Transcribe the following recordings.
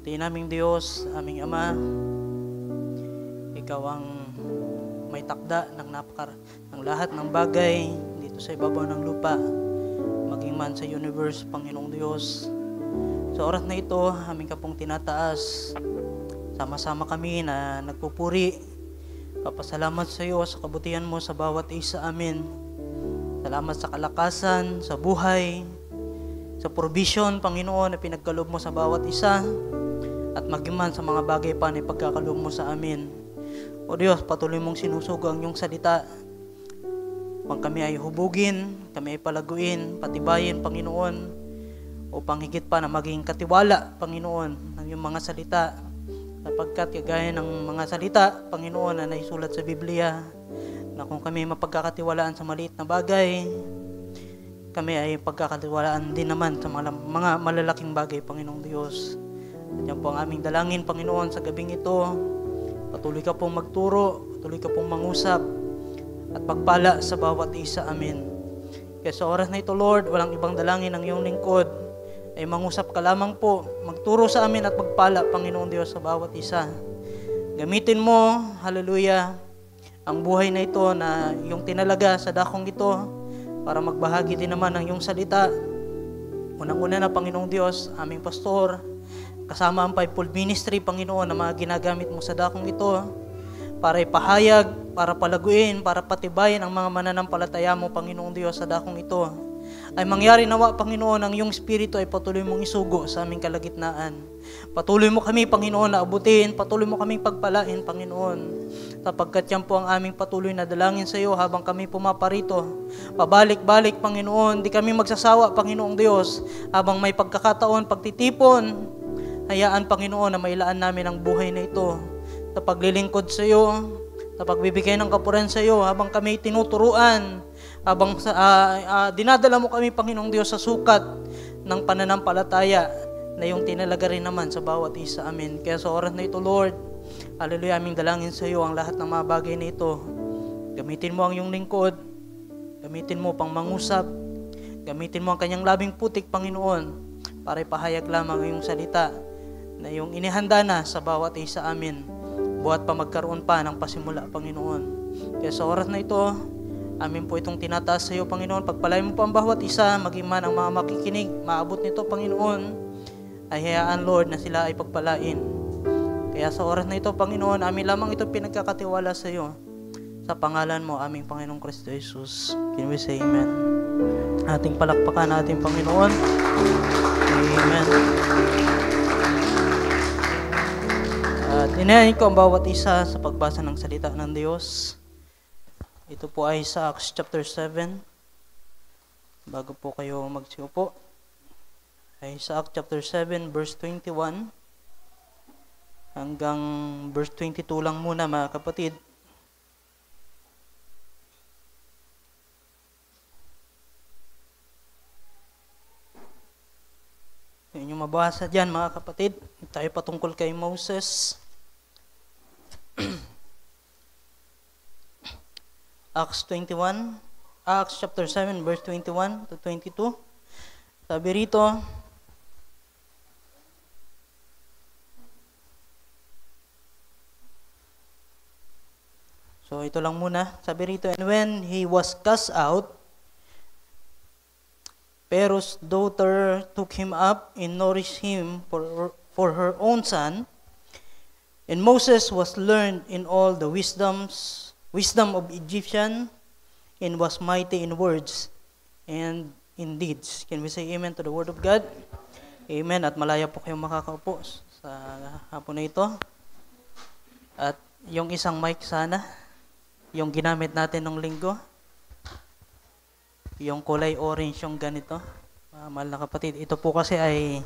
Mabuti naming Diyos, aming Ama, Ikaw ang may takda ng lahat ng bagay dito sa ibabaw ng lupa, maging man sa universe, Panginoong Diyos. Sa oras na ito, aming ka pong tinataas. Sama-sama kami na nagpupuri, papasalamat sa iyo sa kabutihan mo sa bawat isa amin. Salamat sa kalakasan, sa buhay, sa provision, Panginoon, na pinagkaloob mo sa bawat isa, at magiman sa mga bagay pa na ipagkakaloob mo sa amin. O Diyos, patuloy mong sinusugo ang iyong salita. Upang kami ay hubugin, kami ay palaguin, patibayin, Panginoon, upang higit pa na maging katiwala, Panginoon, ng iyong mga salita. Sapagkat kagaya ng mga salita, Panginoon, na naisulat sa Biblia, na kung kami mapagkakatiwalaan sa maliit na bagay, kami ay pagkakatiwalaan din naman sa mga malalaking bagay, Panginoong Diyos. At yan po ang aming dalangin, Panginoon, sa gabing ito. Patuloy ka pong magturo, patuloy ka pong mangusap, at pagpala sa bawat isa amin. Kaya sa oras na ito, Lord, walang ibang dalangin ng iyong lingkod, ay mangusap ka lamang po, magturo sa amin at magpala, Panginoong Diyos, sa bawat isa. Gamitin mo, hallelujah, ang buhay na ito na iyong tinalaga sa dakong ito, para magbahagi din naman ng iyong salita. Unang-una na, Panginoong Diyos, aming pastor, kasama ang fivefold ministry, Panginoon, na mga ginagamit mo sa dakong ito, para ipahayag, para palaguin, para patibayin ang mga mananampalataya mo, Panginoong Diyos, sa dakong ito. Ay mangyari nawa, Panginoon, ang iyong Espiritu ay patuloy mong isugo sa aming kalagitnaan. Patuloy mo kami, Panginoon, na abutin, patuloy mo kaming pagpalain, Panginoon. Sapagkat yan po ang aming patuloy na dalangin sa iyo habang kami pumaparito. Pabalik-balik, Panginoon, di kami magsasawa, Panginoong Diyos, habang may pagkakataon, pagtitipon. Hayaan, Panginoon, na mailaan namin ang buhay na ito sa paglilingkod sa iyo, sa pagbibigay ng kapuran sa iyo, habang kami tinuturuan, habang dinadala mo kami, Panginoong Diyos, sa sukat ng pananampalataya na yung tinalaga rin naman sa bawat isa amin. Kaya sa oras na ito, Lord, hallelujah, aming dalangin sa iyo ang lahat ng mga bagay na ito. Gamitin mo ang iyong lingkod, gamitin mo pang mangusap, gamitin mo ang kanyang labing putik, Panginoon, para ipahayag lamang ang iyong salita na iyong inihanda na sa bawat isa amin, buhat pa magkaroon pa ng pasimula, Panginoon. Kaya sa oras na ito, amin po itong tinataas sa iyo, Panginoon. Pagpalain mo po ang bawat isa, maging man ang mga makikinig, maabot nito, Panginoon, ay hayaan, Lord, na sila ay pagpalain. Kaya sa oras na ito, Panginoon, amin lamang ito pinagkakatiwala sa iyo. Sa pangalan mo, aming Panginoong Kristo Jesus. Can we say amen? Ating palakpakan natin, Panginoon. Amen. At inahin ko ang bawat isa sa pagbasa ng salita ng Diyos. Ito po ay sa Acts chapter 7. Bago po kayo magsiupo, ay sa Acts chapter 7 verse 21 hanggang verse 22 lang muna, mga kapatid. Yun yung mabasa dyan, mga kapatid. Tayo patungkol kay Moses. Acts chapter 7 verse 21 to 22. Sabi rito, so ito lang muna. Sabi rito, and when he was cast out, Pharaoh's daughter took him up and nourished him for her own son. And Moses was learned in all the wisdom of Egyptian, and was mighty in words and in deeds. Can we say amen to the word of God? Amen. At malaya po kayong makakaupo sa hapon na ito. At yung isang mic sana, yung ginamit natin nung linggo, yung kulay orange, yung ganito. Mahal na kapatid, ito po kasi ay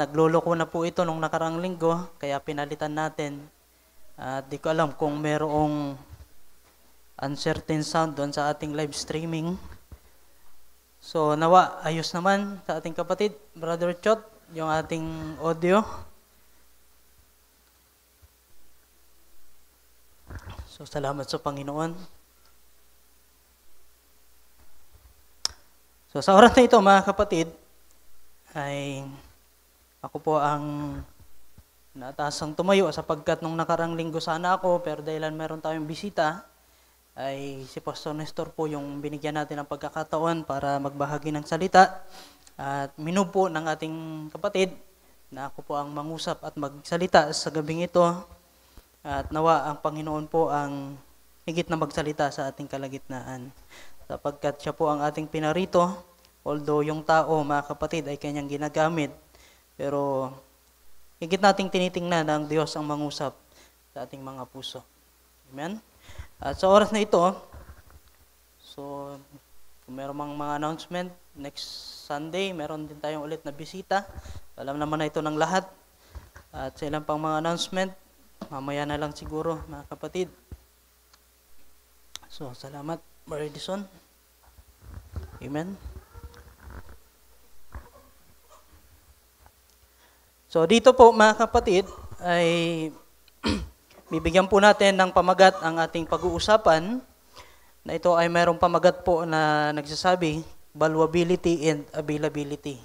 nagloloko na po ito nung nakarang linggo, kaya pinalitan natin. At di ko alam kung merong uncertain sound doon sa ating live streaming. So nawa, ayos naman sa ating kapatid, Brother Chot, yung ating audio. So salamat sa Panginoon. So sa oras na ito, mga kapatid, ay ako po ang naatasang tumayo sapagkat nung nakarang linggo sana ako, pero dahilan meron tayong bisita, ay si Pastor Nestor po yung binigyan natin ng pagkakataon para magbahagi ng salita. At minupo ng ating kapatid na ako po ang mangusap at magsalita sa gabing ito. At nawa ang Panginoon po ang higit na magsalita sa ating kalagitnaan. Sapagkat siya po ang ating pinarito, although yung tao, mga kapatid, ay kanyang ginagamit, pero higit nating tinitingnan ng Diyos ang mangusap sa ating mga puso. Amen? At sa oras na ito, so kung meron mga announcement, next Sunday, meron din tayong ulit na bisita. Alam naman na ito ng lahat. At sa ilang pang mga announcement, mamaya na lang siguro, mga kapatid. So, salamat, Brother Edison. Amen. So dito po mga kapatid ay bibigyan po natin ng pamagat ang ating pag-uusapan na ito ay mayroong pamagat po na nagsasabi valuability and availability.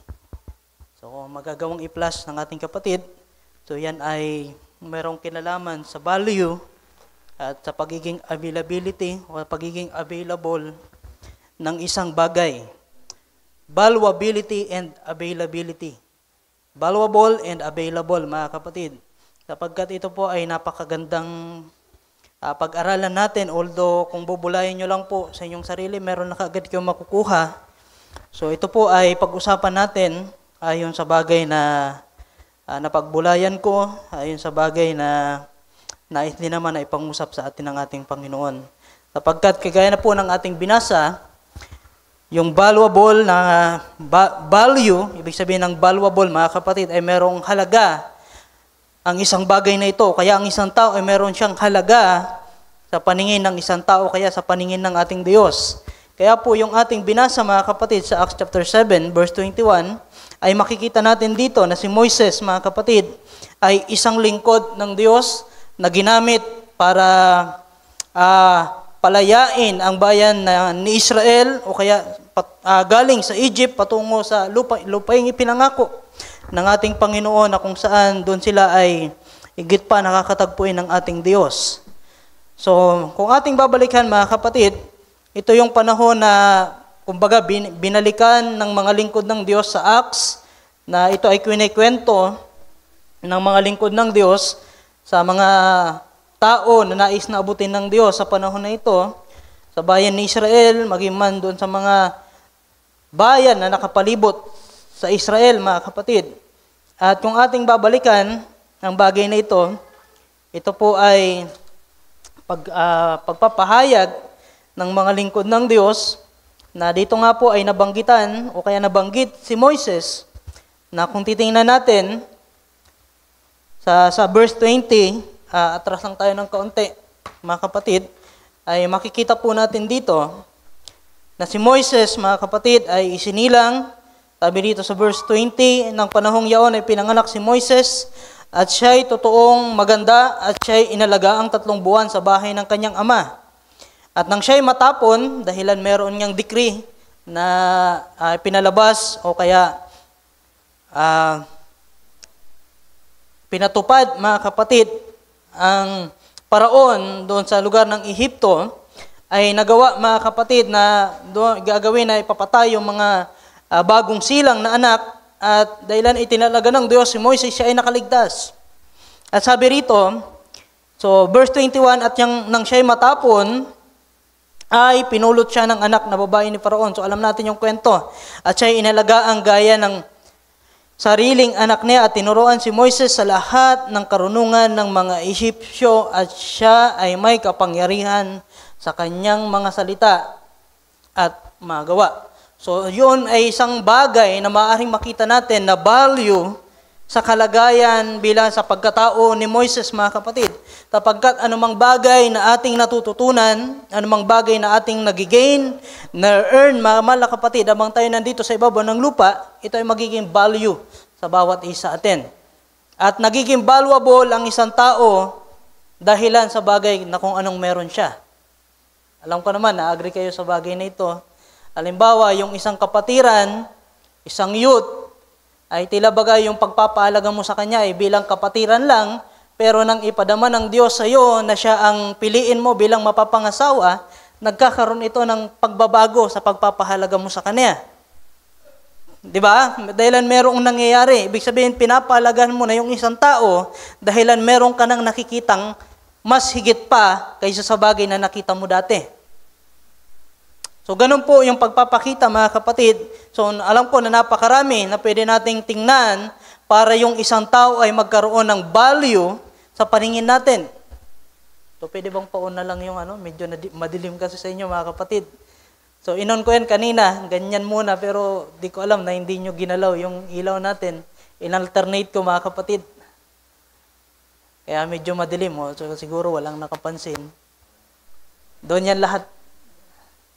So kung magagawang i-plus ng ating kapatid, so yan ay mayroong kinalaman sa value at sa pagiging availability o pagiging available ng isang bagay. Valuability and availability. Valuable and available, mga kapatid. Sapagkat ito po ay napakagandang pag-aralan natin. Although kung bubulayin nyo lang po sa inyong sarili, meron na kaagad kayong makukuha. So ito po ay pag-usapan natin ayon sa bagay na napagbulayan ko, ayon sa bagay na nais din naman na ipangusap sa atin ng ating Panginoon. Sapagkat kagaya na po ng ating binasa, yung valuable na value, ibig sabihin ng valuable, mga kapatid, ay merong halaga ang isang bagay na ito. Kaya ang isang tao ay meron siyang halaga sa paningin ng isang tao, kaya sa paningin ng ating Diyos. Kaya po yung ating binasa, mga kapatid, sa Acts chapter 7, verse 21, ay makikita natin dito na si Moises, mga kapatid, ay isang lingkod ng Diyos na ginamit para palayain ang bayan ni Israel o kaya galing sa Egypt patungo sa lupaing ipinangako ng ating Panginoon na kung saan doon sila ay higit pa nakakatagpuin ng ating Diyos. So, kung ating babalikan mga kapatid, ito yung panahon na kumbaga binalikan ng mga lingkod ng Diyos sa Acts, na ito ay kwento ng mga lingkod ng Diyos sa mga tao na nais na abutin ng Diyos sa panahon na ito, sa bayan ni Israel, maging man doon sa mga bayan na nakapalibot sa Israel, mga kapatid. At kung ating babalikan ang bagay na ito po ay pagpapahayag ng mga lingkod ng Diyos, na dito nga po ay nabanggitan o kaya nabanggit si Moises, na kung titingnan natin sa verse 20, atras lang tayo ng kaunti, mga kapatid, ay makikita po natin dito na si Moises, mga kapatid, ay isinilang. Sabi dito sa verse 20, ng panahong yaon ay pinanganak si Moises at siya'y totoong maganda at siya'y inalaga ang 3 buwan sa bahay ng kanyang ama. At nang siya'y matapon, dahilan meron niyang decree na pinalabas o kaya pinatupad, mga kapatid, ang paraon doon sa lugar ng Ehipto, ay nagawa, mga kapatid, na doon gagawin na ipapatay yung mga bagong silang na anak, at dahilan itinalaga ng Diyos si Moises, siya ay nakaligtas. At sabi rito, so verse 21, at nang siya ay matapon, ay pinulot siya ng anak na babae ni Paraon. So alam natin yung kwento. At siya ay inalaga ang gaya ng sariling anak niya at tinuruan si Moises sa lahat ng karunungan ng mga Ehipsyo at siya ay may kapangyarihan sa kanyang mga salita at magawa. So yun ay isang bagay na maaaring makita natin na value sa kalagayan bilang sa pagkatao ni Moises, mga kapatid. Sapagkat anumang bagay na ating natututunan, anumang bagay na ating nagigain, na-earn, mga kapatid, habang tayo nandito sa ibabaw ng lupa, ito ay magiging value sa bawat isa atin. At nagiging valuable ang isang tao dahilan sa bagay na kung anong meron siya. Alam ko naman, na-agree kayo sa bagay na ito. Halimbawa, yung isang kapatiran, isang youth, ay tila bagay yung pagpapahalaga mo sa Kanya ay bilang kapatiran lang, pero nang ipadama ng Diyos sa iyo na siya ang piliin mo bilang mapapangasawa, nagkakaroon ito ng pagbabago sa pagpapahalaga mo sa Kanya. Diba? Dahilan merong nangyayari. Ibig sabihin, pinapahalagan mo na yung isang tao dahilan meron ka nang nakikitang mas higit pa kaysa sa bagay na nakita mo dati. So, ganun po yung pagpapakita, mga kapatid. So, alam ko na napakarami na pwede nating tingnan para yung isang tao ay magkaroon ng value sa paningin natin. So, pwede bang pauna lang yung medyo madilim kasi sa inyo, mga kapatid. So, inon ko yan kanina, ganyan muna, pero di ko alam na hindi nyo ginalaw yung ilaw natin. In-alternate ko, mga kapatid. Kaya medyo madilim, so siguro walang nakapansin. Doon yan lahat.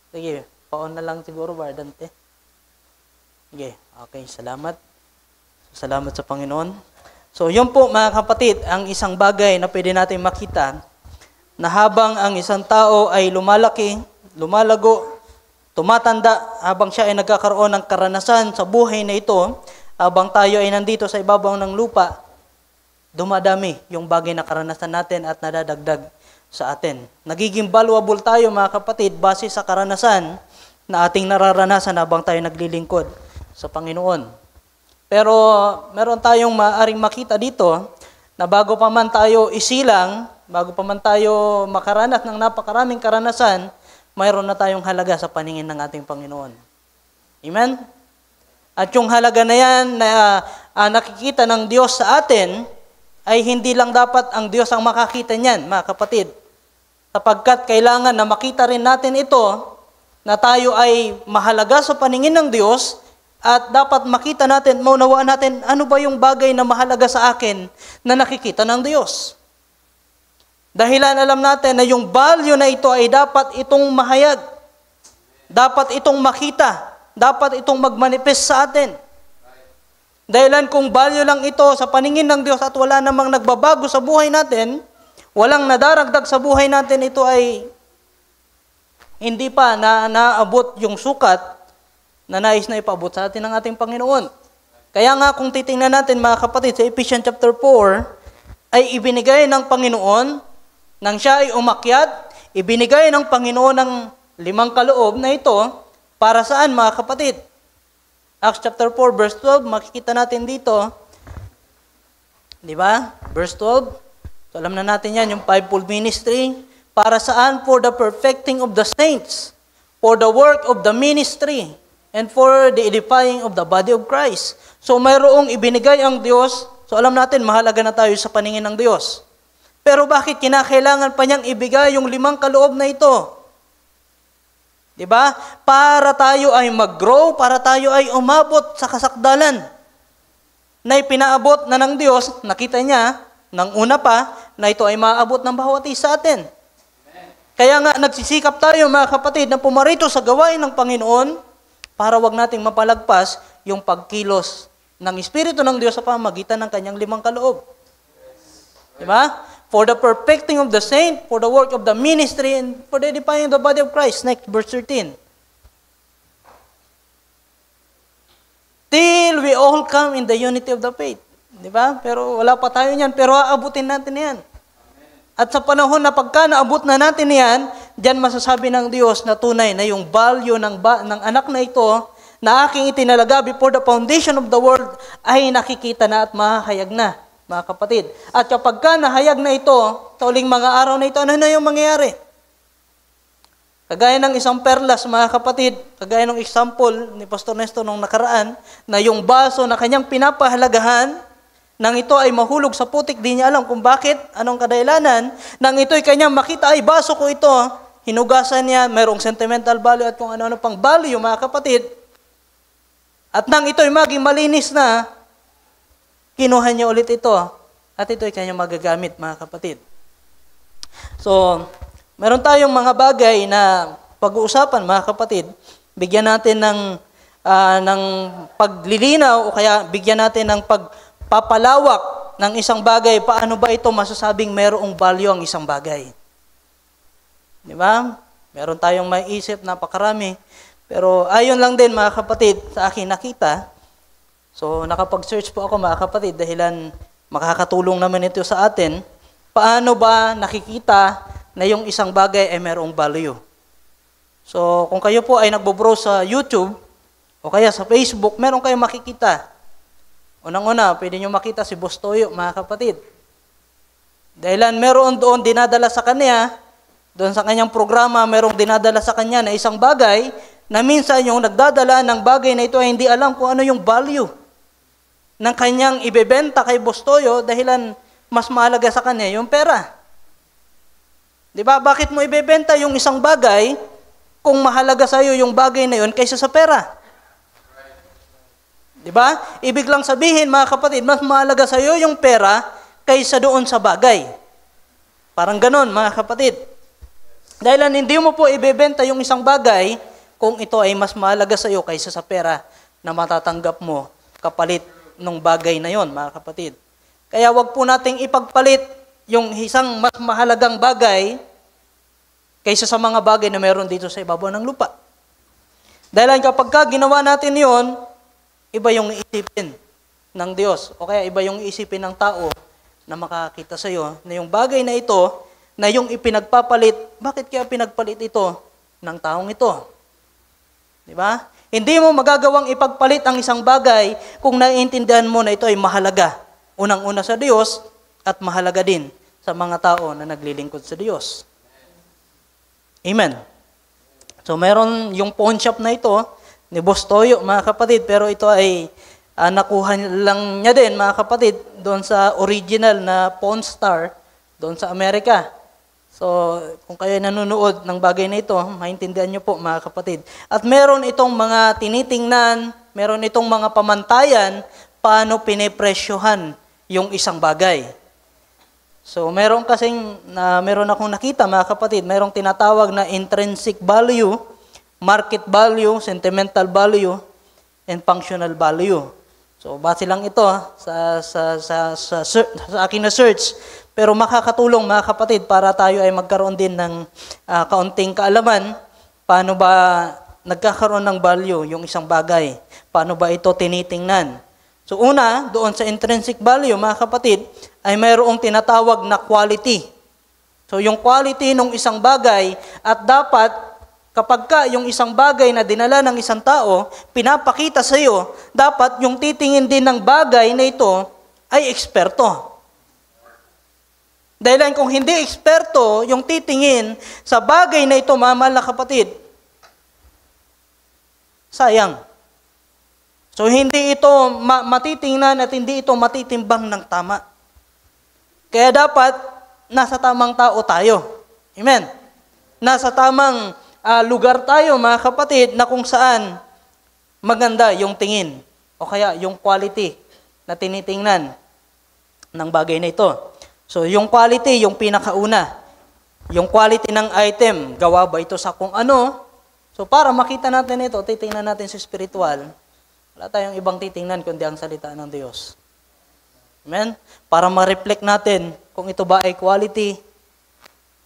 Sige, paon na lang siguro, Bardante. Sige, okay, salamat. Salamat sa Panginoon. So, yun po, mga kapatid, ang isang bagay na pwede natin makita na habang ang isang tao ay lumalaki, lumalago, tumatanda, habang siya ay nagkakaroon ng karanasan sa buhay na ito, habang tayo ay nandito sa ibabaw ng lupa, dumadami yung bagay na karanasan natin at nadadagdag sa atin. Nagiging valuable tayo, mga kapatid, base sa karanasan na ating nararanasan habang tayo naglilingkod sa Panginoon. Pero meron tayong maaaring makita dito na bago pa man tayo isilang, bago pa man tayo makaranas ng napakaraming karanasan, mayroon na tayong halaga sa paningin ng ating Panginoon. Amen? At yung halaga na yan na nakikita ng Diyos sa atin, ay hindi lang dapat ang Diyos ang makakita niyan, mga kapatid. Sapagkat kailangan na makita rin natin ito, na tayo ay mahalaga sa paningin ng Diyos, at dapat makita natin, maunawaan natin, ano ba yung bagay na mahalaga sa akin na nakikita ng Diyos. Dahilan alam natin na yung value na ito ay dapat itong mahayag. Dapat itong makita. Dapat itong magmanifest sa atin. Dahilan kung value lang ito sa paningin ng Diyos at wala namang nagbabago sa buhay natin, walang nadaragdag sa buhay natin, ito ay hindi pa naabot yung sukat na nais na ipaabot sa atin ng ating Panginoon. Kaya nga kung titingnan natin, mga kapatid, sa Ephesians chapter 4, ay ibinigay ng Panginoon nang siya ay umakyat, ibinigay ng Panginoon ng 5 kaloob na ito para saan, mga kapatid? Acts chapter 4 verse 12, makikita natin dito. Di ba? Verse 12. So, alam na natin yan, yung fivefold ministry. Para saan? For the perfecting of the saints, for the work of the ministry, and for the edifying of the body of Christ. So, mayroong ibinigay ang Diyos. So, alam natin, mahalaga na tayo sa paningin ng Diyos. Pero bakit kinakailangan pa niyang ibigay yung 5 kaloob na ito? Diba? Para tayo ay mag-grow, para tayo ay umabot sa kasakdalan na ipinaabot na ng Diyos, nakita niya, ng una pa, na ito ay maabot ng bawat isa atin. Kaya nga, nagsisikap tayo, mga kapatid, na pumarito sa gawain ng Panginoon para wag nating mapalagpas yung pagkilos ng Espiritu ng Diyos sa pamamagitan ng kanyang 5 kaloob. Diba? For the perfecting of the saint, for the work of the ministry, and for the edifying of the body of Christ. Next, verse 13. Till we all come in the unity of the faith. Diba? Pero wala pa tayo niyan, pero aabutin natin yan. At sa panahon na pagka naabot na natin yan, diyan masasabi ng Diyos na tunay na yung value ng anak na ito, na aking itinalaga before the foundation of the world, ay nakikita na at mahahayag na, mga kapatid. At kapag ka nahayag na ito, sa uling mga araw na ito, ano na yung mangyayari? Kagaya ng isang perlas, mga kapatid, kagaya ng example ni Pastor Nestor nung nakaraan, na yung baso na kanyang pinapahalagahan, nang ito ay mahulog sa putik, di niya alam kung bakit, anong kadahilanan, nang ito ay kanyang makita, ay baso ko ito, hinugasan niya, mayroong sentimental value at kung ano-ano pang value, mga kapatid. At nang ito ay maging malinis na, kinuha niya ulit ito. At ito ay kanyang magagamit, mga kapatid. So, meron tayong mga bagay na pag-uusapan, mga kapatid. Bigyan natin ng paglilinaw o kaya bigyan natin ng pagpapalawak ng isang bagay. Paano ba ito masasabing mayroong value ang isang bagay? Di ba? Meron tayong maiisip, napakarami. Pero ayon lang din, mga kapatid, sa aking nakita, So, nakapag-search po ako mga kapatid, dahilan makakatulong naman ito sa atin. Paano ba nakikita na yung isang bagay ay mayroong value? So, kung kayo po ay nagbo-browse sa YouTube o kaya sa Facebook, meron kayong makikita. Unang-una, pwede nyo makita si Boss Toyo, mga kapatid. Dahilan meron doon dinadala sa kanya, doon sa kanyang programa, merong dinadala sa kanya na isang bagay na minsan yung nagdadala ng bagay na ito ay hindi alam kung ano yung value ng kanyang ibebenta kay Boss Toyo dahilan mas mahalaga sa kanya yung pera. Di ba? Bakit mo ibebenta yung isang bagay kung mahalaga sa iyo yung bagay na yun kaysa sa pera? Di ba? Ibig lang sabihin, mga kapatid, mas mahalaga sa iyo yung pera kaysa doon sa bagay. Parang ganon, mga kapatid. Dahilan hindi mo po ibebenta yung isang bagay kung ito ay mas mahalaga sa iyo kaysa sa pera na matatanggap mo kapalit ng bagay na yon, mga kapatid. Kaya wag po nating ipagpalit yung isang mas mahalagang bagay kaysa sa mga bagay na meron dito sa ibabaw ng lupa. Dahil kapag ginawa natin yon, iba yung isipin ng Diyos o kaya iba yung isipin ng tao na makakita sa iyo na yung bagay na ito, na yung ipinagpapalit, bakit kaya pinagpalit ito ng taong ito? Di ba? Hindi mo magagawang ipagpalit ang isang bagay kung naiintindihan mo na ito ay mahalaga. Unang-una sa Diyos at mahalaga din sa mga tao na naglilingkod sa Diyos. Amen. So, meron yung pawn shop na ito ni Boss Toyo, mga kapatid, pero ito ay nakuha lang niya din, mga kapatid, doon sa original na Pawn Star, doon sa Amerika. So, kung kayo nanonood ng bagay na ito, maintindihan nyo po, mga kapatid. At meron itong mga tinitingnan, meron itong mga pamantayan, paano pinipresyohan yung isang bagay. So, meron akong nakita, mga kapatid, merong tinatawag na intrinsic value, market value, sentimental value, and functional value. So, base lang ito sa akin na search. Pero makakatulong, mga kapatid, para tayo ay magkaroon din ng kaunting kaalaman paano ba nagkakaroon ng value yung isang bagay. Paano ba ito tinitingnan? So una, doon sa intrinsic value, mga kapatid, ay mayroong tinatawag na quality. So yung quality ng isang bagay at dapat kapag yung isang bagay na dinala ng isang tao, pinapakita sa iyo, dapat yung titingin din ng bagay na ito ay eksperto. Dahil kung hindi eksperto yung titingin sa bagay na ito, mga mahal na kapatid, sayang. So hindi ito matitingnan at hindi ito matitimbang ng tama. Kaya dapat nasa tamang tao tayo. Amen. Nasa tamang lugar tayo, mga kapatid, na kung saan maganda yung tingin o kaya yung quality na tinitingnan ng bagay na ito. So, yung quality, yung pinakauna. Yung quality ng item, gawa ba ito sa kung ano? So, para makita natin ito, titingnan natin sa spiritual. Wala tayong ibang titingnan kundi ang salita ng Diyos. Amen? Para ma-reflect natin kung ito ba ay quality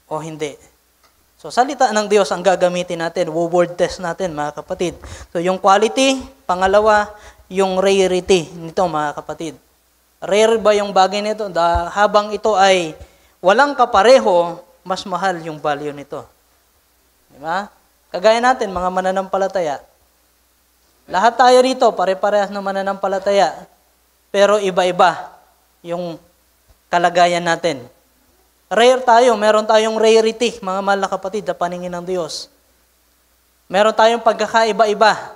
o hindi. So, salita ng Diyos ang gagamitin natin. Word test natin, mga kapatid. So, yung quality, pangalawa, yung rarity nito, mga kapatid. Rare ba yung bagay nito? Habang ito ay walang kapareho, mas mahal yung value nito. Di ba? Kagaya natin, mga mananampalataya. Lahat tayo rito, pare-parehas na mananampalataya. Pero iba-iba yung kalagayan natin. Rare tayo, meron tayong rarity, mga mahal na kapatid, sa paningin ng Diyos. Meron tayong pagkakaiba-iba.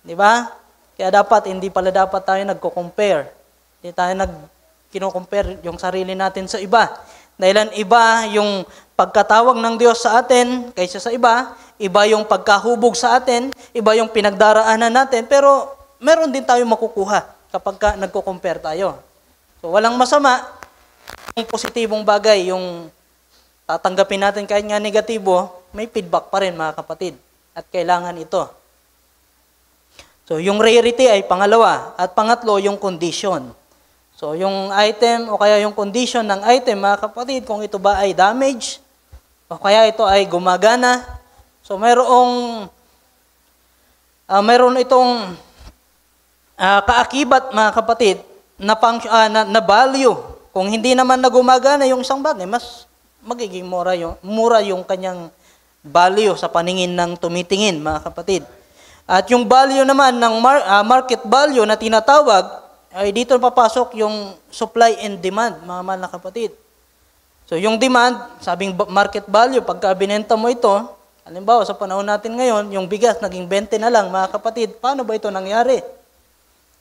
Di ba? Kaya hindi pala dapat tayo nagko-compare. Hindi tayo kino-compare yung sarili natin sa iba. Dahil iba yung pagkatawag ng Diyos sa atin kaysa sa iba yung pagkahubog sa atin, iba yung pinagdaraanan natin, pero meron din tayo makukuha kapag nagko-compare tayo. So walang masama, yung positibong bagay, yung tatanggapin natin kahit nga negatibo, may feedback pa rin, mga kapatid. At kailangan ito. So yung rarity ay pangalawa. At pangatlo, yung condition. So, yung item o kaya yung condition ng item, mga kapatid, kung ito ba ay damage o kaya ito ay gumagana. So, meron itong kaakibat, mga kapatid, na value. Kung hindi naman na gumagana yung isang bagay, mas magiging mura yung kanyang value sa paningin ng tumitingin, mga kapatid. At yung value naman ng market value na tinatawag, ay dito papasok yung supply and demand, mga mahal na kapatid. So yung demand, sabing market value, pagka binenta mo ito, halimbawa sa panahon natin ngayon, yung bigas naging 20 na lang, mga kapatid. Paano ba ito nangyari?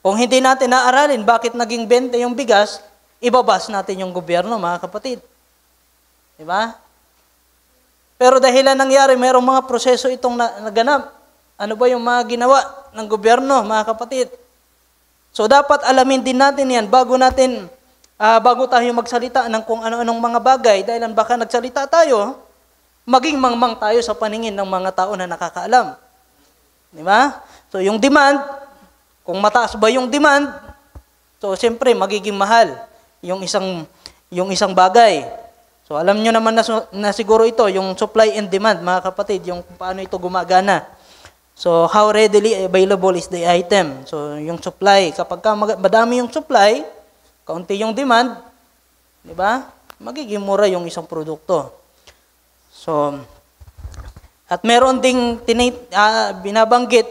Kung hindi natin naaralin bakit naging 20 yung bigas, ibabas natin yung gobyerno, mga kapatid. Diba? Pero dahilan nangyari, mayroong mga proseso itong naganap. Ano ba yung mga ginawa ng gobyerno, mga kapatid? So dapat alamin din natin yan bago tayo magsalita ng kung ano-anong mga bagay, dahil baka nagsalita tayo, maging mangmang tayo sa paningin ng mga tao na nakakaalam. Di ba? So yung demand, kung mataas ba yung demand, so siyempre magiging mahal yung isang bagay. So alam nyo naman na siguro ito, yung supply and demand, mga kapatid, yung paano ito gumagana. So, how readily available is the item? So, yung supply, kapag madami yung supply, kaunti yung demand, di ba? Magiging mura yung isang produkto. So, at meron ding binabanggit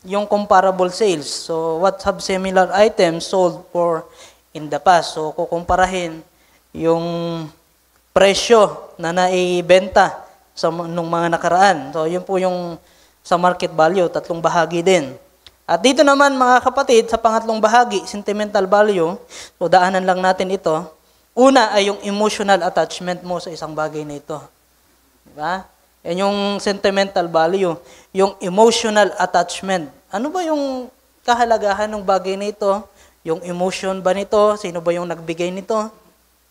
yung comparable sales. So, what have similar items sold for in the past? So, kukumparahin yung presyo na naibenta nung mga nakaraan. So, yun po yung sa market value, tatlong bahagi din. At dito naman, mga kapatid, sa pangatlong bahagi, sentimental value, so daanan lang natin ito. Una ay yung emotional attachment mo sa isang bagay na ito. Diba? Yan yung sentimental value, yung emotional attachment. Ano ba yung kahalagahan ng bagay na ito? Yung emotion ba nito? Sino ba yung nagbigay nito?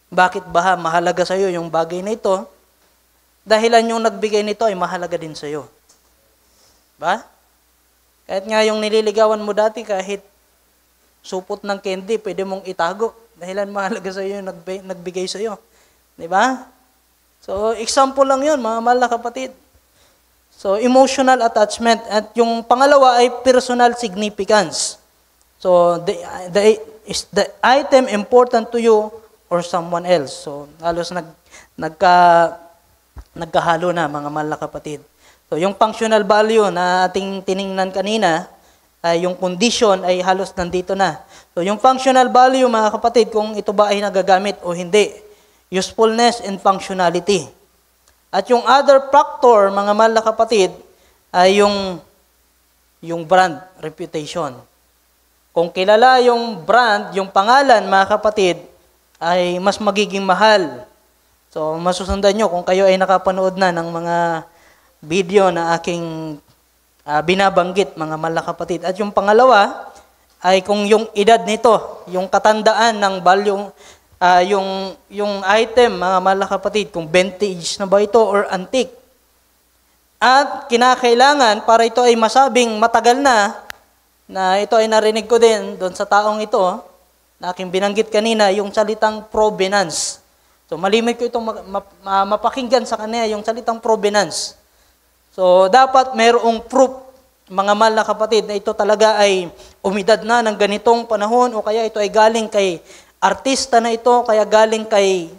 Bakit ba mahalaga sa iyo yung bagay na ito? Dahilan yung nagbigay nito ay mahalaga din sa iyo. Ba? Kahit nga yung nililigawan mo dati, kahit supot ng candy, pwede mong itago. Dahilan mahalaga sa iyo yung nagbigay sa iyo. Di ba? So, example lang yun, mga mahal na kapatid. So, emotional attachment. At yung pangalawa ay personal significance. So, is the item important to you or someone else? So, halos nagkahalo na, mga mahal na kapatid. So, yung functional value na ating tiningnan kanina, yung condition ay halos nandito na. So, yung functional value, mga kapatid, kung ito ba ay nagagamit o hindi. Usefulness and functionality. At yung other factor, mga mahal na kapatid, ay yung brand, reputation. Kung kilala yung brand, yung pangalan, mga kapatid, ay mas magiging mahal. So, masusundan nyo kung kayo ay nakapanood na ng mga video na aking binabanggit, mga mahal na kapatid. At yung pangalawa ay kung yung edad nito, yung katandaan ng value, yung item, mga mahal na kapatid, kung vintage na ba ito or antique. At kinakailangan para ito ay masabing matagal na ito ay narinig ko din doon sa taong ito, na aking binanggit kanina, yung salitang provenance. So malimit ko itong mapakinggan sa kanya, yung salitang provenance. So, dapat mayroong proof, mga mahal na kapatid, na ito talaga ay umidad na ng ganitong panahon o kaya ito ay galing kay artista na ito, kaya galing kay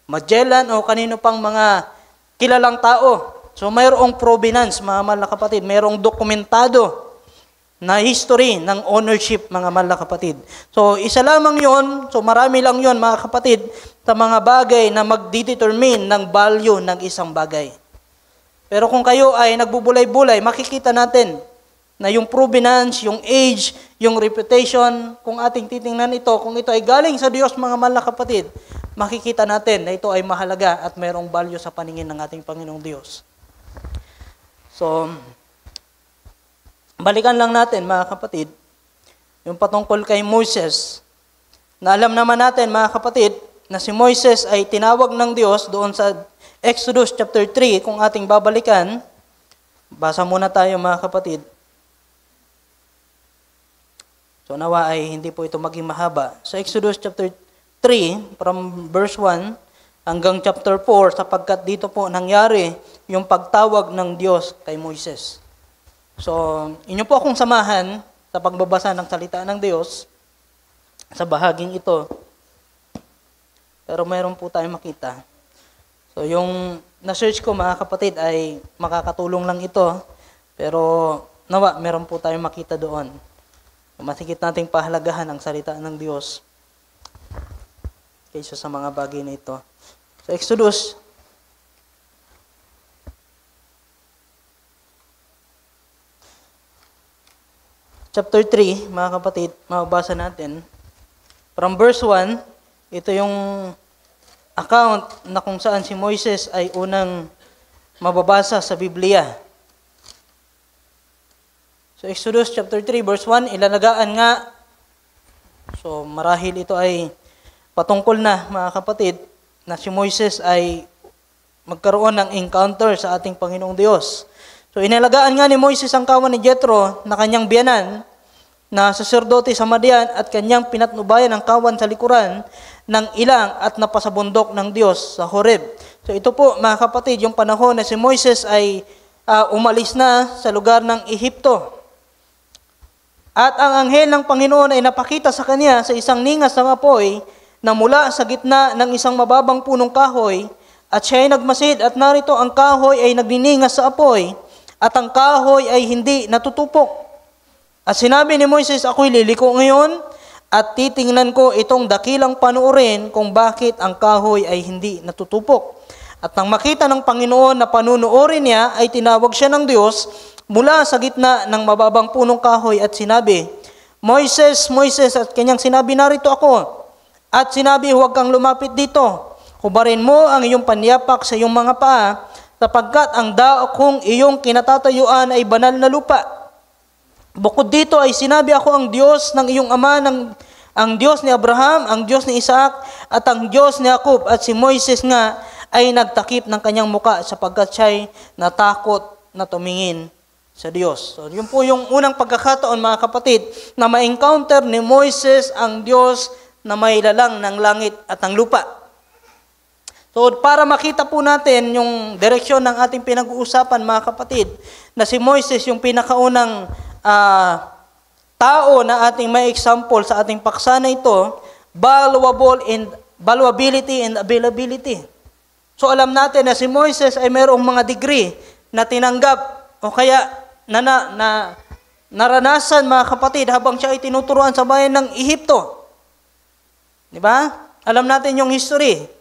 Magellan o kanino pang mga kilalang tao. So, mayroong provenance, mga mahal na kapatid, mayroong dokumentado na history ng ownership, mga mahal na kapatid. So, isa lamang yon, so marami lang yon, mga kapatid, sa mga bagay na magdidetermine ng value ng isang bagay. Pero kung kayo ay nagbubulay-bulay, makikita natin na yung provenance, yung age, yung reputation, kung ating titingnan ito, kung ito ay galing sa Diyos, mga mahal na kapatid, makikita natin na ito ay mahalaga at mayroong value sa paningin ng ating Panginoong Diyos. So, balikan lang natin, mga kapatid, yung patungkol kay Moises, na alam naman natin, mga kapatid, na si Moises ay tinawag ng Diyos doon sa Exodus chapter 3, kung ating babalikan, basa muna tayo, mga kapatid. So nawa ay hindi po ito maging mahaba. Sa Exodus chapter 3, from verse 1 hanggang chapter 4, sapagkat dito po nangyari yung pagtawag ng Diyos kay Moises. So, inyo po akong samahan sa pagbabasa ng salita ng Diyos sa bahaging ito. Pero mayroon po tayong makita. So yung na-search ko mga kapatid ay makakatulong lang ito. Pero nawa, meron po tayong makita doon. Masigit nating pahalagahan ang salita ng Diyos kaysa sa mga bagay na ito. So Exodus chapter 3, mga kapatid, mababasa natin. From verse 1, ito yung account na kung saan si Moises ay unang mababasa sa Biblia. So Exodus chapter 3, verse 1, ilalagaan nga. So marahil ito ay patungkol na, mga kapatid, na si Moises ay magkaroon ng encounter sa ating Panginoong Diyos. So inalagaan nga ni Moises ang kawan ni Jethro na kanyang biyanan na saserdote sa Madian at kanyang pinatnubayan ang kawan sa likuran ng ilang at napasabundok ng Diyos sa Horeb. So ito po mga kapatid, yung panahon na si Moises ay umalis na sa lugar ng Ehipto. At ang anghel ng Panginoon ay napakita sa kanya sa isang ningas ng apoy na mula sa gitna ng isang mababang punong kahoy at siya ay nagmasid at narito ang kahoy ay nagniningas sa apoy at ang kahoy ay hindi natutupok. At sinabi ni Moises, ako'y liliko ngayon at titingnan ko itong dakilang panuorin kung bakit ang kahoy ay hindi natutupok. At nang makita ng Panginoon na panunuorin niya, ay tinawag siya ng Diyos mula sa gitna ng mababang punong kahoy at sinabi, Moises, Moises, at kanyang sinabi, narito ako. At sinabi, huwag kang lumapit dito. Hubarin mo ang iyong panyapak sa iyong mga paa, sapagkat ang daok kong iyong kinatatayuan ay banal na lupa. Bukod dito ay sinabi ako ang Diyos ng iyong ama, ang Diyos ni Abraham, ang Diyos ni Isaac, at ang Diyos ni Jacob. At si Moises nga ay nagtakip ng kanyang muka sapagkat siya'y natakot na tumingin sa Diyos. So yun po yung unang pagkakataon mga kapatid na ma-encounter ni Moises ang Diyos na may lalang ng langit at ng lupa. So, para makita po natin yung direksyon ng ating pinag-uusapan, mga kapatid, na si Moises yung pinakaunang tao na ating may example sa ating paksa na ito, valuability and availability. So, alam natin na si Moises ay mayroong mga degree na tinanggap o kaya naranasan, mga kapatid, habang siya ay tinuturuan sa bayan ng Ehipto. Di ba? Alam natin yung history.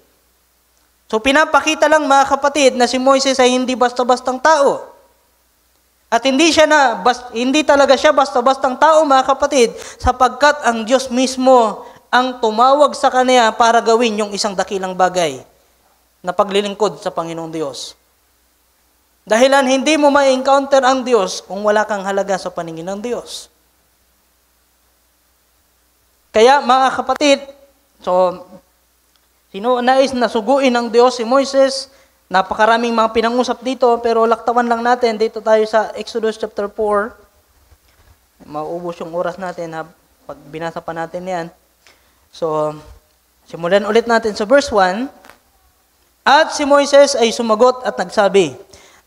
So pinapakita lang mga kapatid na si Moises ay hindi basta-bastang tao. At hindi talaga siya basta-bastang tao mga kapatid, sapagkat ang Diyos mismo ang tumawag sa kanya para gawin yung isang dakilang bagay na paglilingkod sa Panginoong Diyos. Dahilan hindi mo ma-encounter ang Diyos kung wala kang halaga sa paningin ng Diyos. Kaya mga kapatid, nais na suguin ng Diyos si Moises. Napakaraming mga pinangusap dito, pero laktawan lang natin. Dito tayo sa Exodus chapter 4. Mauubos yung oras natin pag binasa pa natin yan. So, simulan ulit natin sa verse 1. At si Moises ay sumagot at nagsabi,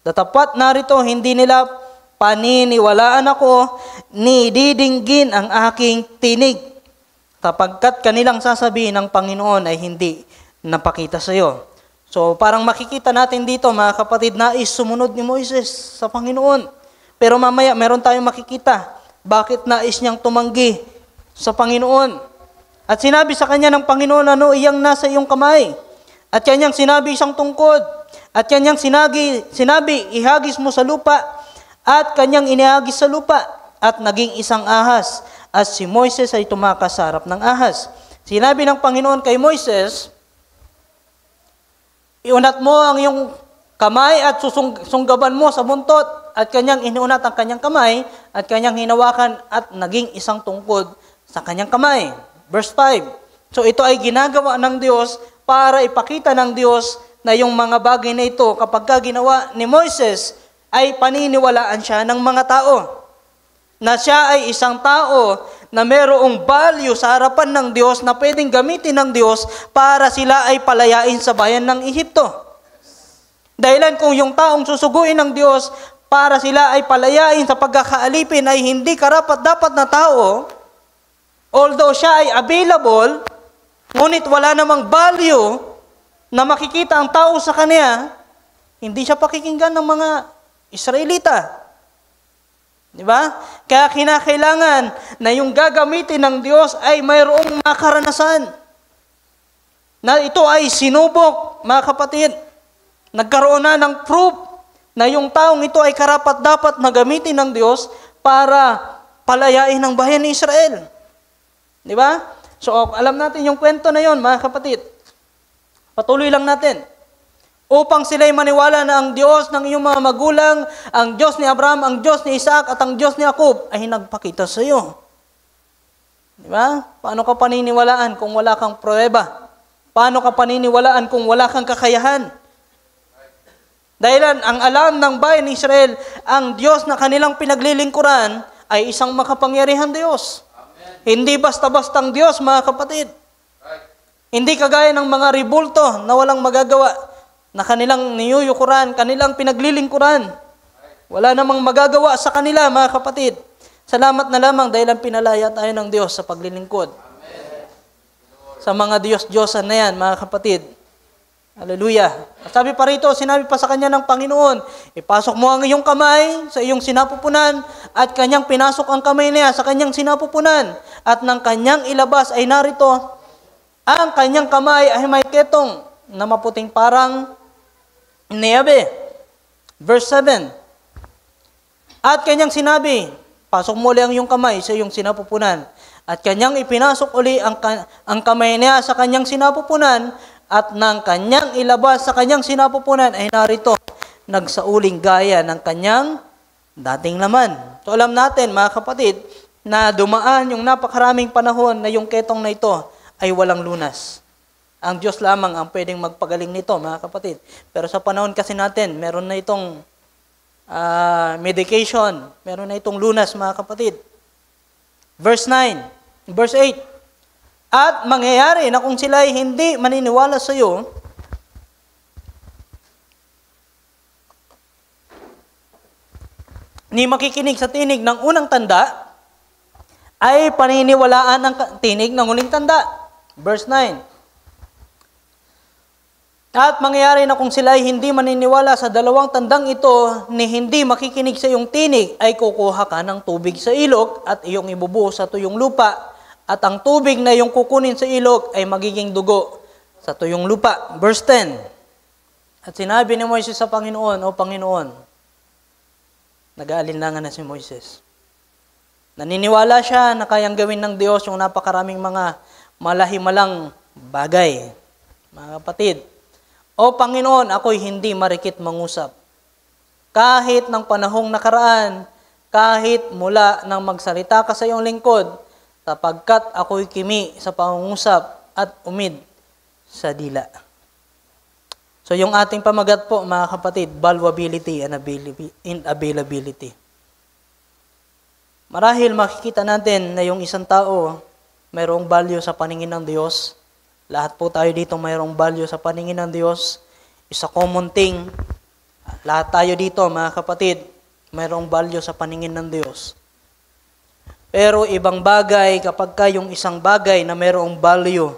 Datapat narito hindi nila paniniwalaan ako, ni didinggin ang aking tinig. Sapagkat kanilang sasabihin ng Panginoon ay hindi napakita sa iyo. So parang makikita natin dito mga kapatid, nais sumunod ni Moises sa Panginoon. Pero mamaya meron tayong makikita bakit nais niyang tumanggi sa Panginoon. At sinabi sa kanya ng Panginoon, ano iyang nasa iyong kamay? At kanyang sinabi isang tungkod. At kanyang sinabi, ihagis mo sa lupa. At kanyang inihagis sa lupa. At naging isang ahas. At si Moises ay tumakas sa harap ng ahas. Sinabi ng Panginoon kay Moises, iunat mo ang iyong kamay at sunggaban mo sa buntot. At kanyang inuunat ang kanyang kamay at kanyang hinawakan at naging isang tungkod sa kanyang kamay. Verse 5. So ito ay ginagawa ng Diyos para ipakita ng Diyos na yung mga bagay na ito kapag ginawa ni Moises ay paniniwalaan siya ng mga tao. Na siya ay isang tao na mayroong value sa harapan ng Diyos na pwedeng gamitin ng Diyos para sila ay palayain sa bayan ng Ehipto. Dahilan kung yung taong susuguin ng Diyos para sila ay palayain sa pagkakaalipin ay hindi karapat-dapat na tao, although siya ay available, ngunit wala namang value na makikita ang tao sa kanya, hindi siya pakikinggan ng mga Israelita. Di ba? Kaya kinakailangan na yung gagamitin ng Diyos ay mayroong makaranasan. Na ito ay sinubok, mga kapatid. Nagkaroon na ng proof na yung taong ito ay karapat-dapat na gamitin ng Diyos para palayain ang bayan ni Israel. Di ba? So, alam natin yung kwento na yon, mga kapatid. Patuloy lang natin. Upang sila'y maniwala na ang Diyos ng iyong mga magulang, ang Diyos ni Abraham, ang Diyos ni Isaac, at ang Diyos ni Jacob ay nagpakita sa iyo. Di ba? Paano ka paniniwalaan kung wala kang pruweba? Paano ka paniniwalaan kung wala kang kakayahan? Dahil ang alam ng bayan ni Israel, ang Diyos na kanilang pinaglilingkuran ay isang makapangyarihang Diyos. Amen. Hindi basta-bastang Diyos, mga kapatid. Right. Hindi kagaya ng mga ribulto na walang magagawa, na kanilang niyuyukuran, kanilang pinaglilingkuran. Wala namang magagawa sa kanila, mga kapatid. Salamat na lamang dahil ang pinalaya tayo ng Diyos sa paglilingkod. Amen. Sa mga Diyos-Diyosan na yan, mga kapatid. Hallelujah. At sabi pa rito, sinabi pa sa kanya ng Panginoon, ipasok mo ang iyong kamay sa iyong sinapupunan at kanyang pinasok ang kamay niya sa kanyang sinapupunan at ng kanyang ilabas ay narito, ang kanyang kamay ay may ketong na maputing parang niyabe. Verse 7. At kanyang sinabi, pasok mo ulit ang iyong kamay sa iyong sinapupunan at kanyang ipinasok uli ang kamay niya sa kanyang sinapupunan at ng kanyang ilabas sa kanyang sinapupunan ay narito, nagsauling gaya ng kanyang dating laman. So alam natin, mga kapatid, na dumaan yung napakaraming panahon na yung ketong na ito ay walang lunas. Ang Diyos lamang ang pwedeng magpagaling nito, mga kapatid. Pero sa panahon kasi natin, meron na itong medication, meron na itong lunas, mga kapatid. Verse 8, at mangyayari na kung sila ay hindi maniniwala sa iyo, ni makikinig sa tinig ng unang tanda, ay paniniwalaan ang tinig ng huling tanda. Verse 9. At mangyayari na kung sila ay hindi maniniwala sa dalawang tandang ito, ni hindi makikinig sa iyong tinig, ay kukuha ka ng tubig sa ilog at iyong ibubuhos sa tuyong lupa, at ang tubig na iyong kukunin sa ilog ay magiging dugo sa tuyong lupa. Verse 10. At sinabi ni Moises sa Panginoon, O Panginoon, nag-aalinlangan na si Moises. Naniniwala siya na kayang gawin ng Diyos yung napakaraming mga malahimalang bagay. Mga kapatid, O Panginoon, ako'y hindi marikit mangusap. Kahit ng panahong nakaraan, kahit mula nang magsalita ka sa iyong lingkod, sapagkat ako'y kimi sa pangungusap at umid sa dila. So yung ating pamagat po, mga kapatid, valuability and availability. Marahil makikita natin na yung isang tao mayroong value sa paningin ng Diyos. Lahat po tayo dito mayroong value sa paningin ng Diyos. It's a common thing. Lahat tayo dito, mga kapatid, mayroong value sa paningin ng Diyos. Pero ibang bagay kapag yung isang bagay na mayroong value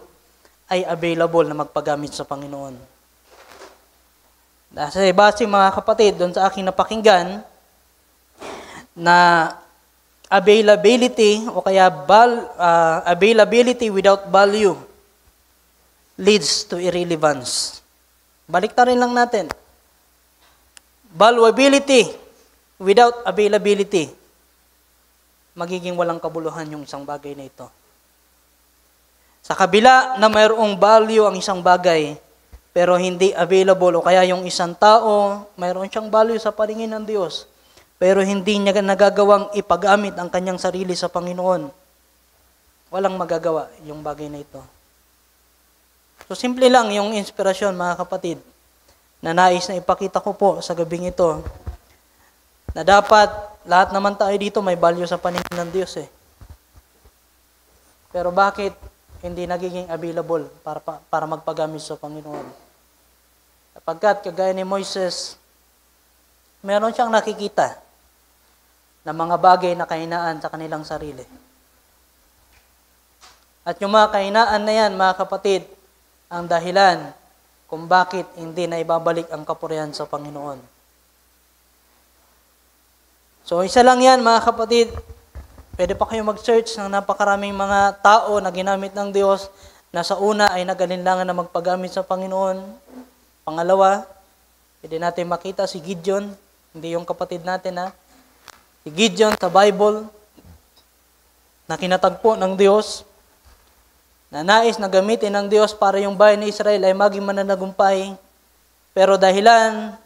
ay available na magpagamit sa Panginoon. Kasi base, mga kapatid, doon sa aking napakinggan na availability o kaya availability without value leads to irrelevance. Baliktarin lang natin. Valuability without availability, magiging walang kabuluhan yung isang bagay na ito. Sa kabila na mayroong value ang isang bagay, pero hindi available, o kaya yung isang tao, mayroon siyang value sa paningin ng Diyos, pero hindi niya nagagawang ipagamit ang kanyang sarili sa Panginoon, walang magagawa yung bagay na ito. So simple lang yung inspirasyon, mga kapatid, na nais na ipakita ko po sa gabing ito, na dapat lahat naman tayo dito may value sa paningin ng Diyos eh. Pero bakit hindi nagiging available para magpagamit sa Panginoon? Sapagkat kagaya ni Moises, meron siyang nakikita na mga bagay na kahinaan sa kanilang sarili. At yung mga kahinaan na yan, mga kapatid, ang dahilan kung bakit hindi na ibabalik ang kapurihan sa Panginoon. So, isa lang yan, mga kapatid. Pwede pa kayo mag-search ng napakaraming mga tao na ginamit ng Diyos na sa una ay nag-alinlangan na magpagamit sa Panginoon. Pangalawa, pwede natin makita si Gideon, hindi yung kapatid natin ha. Si Gideon sa Bible, na kinatagpo ng Diyos, na nais na gamitin ng Diyos para yung bayan ni Israel ay maging mananagumpay. Pero dahilan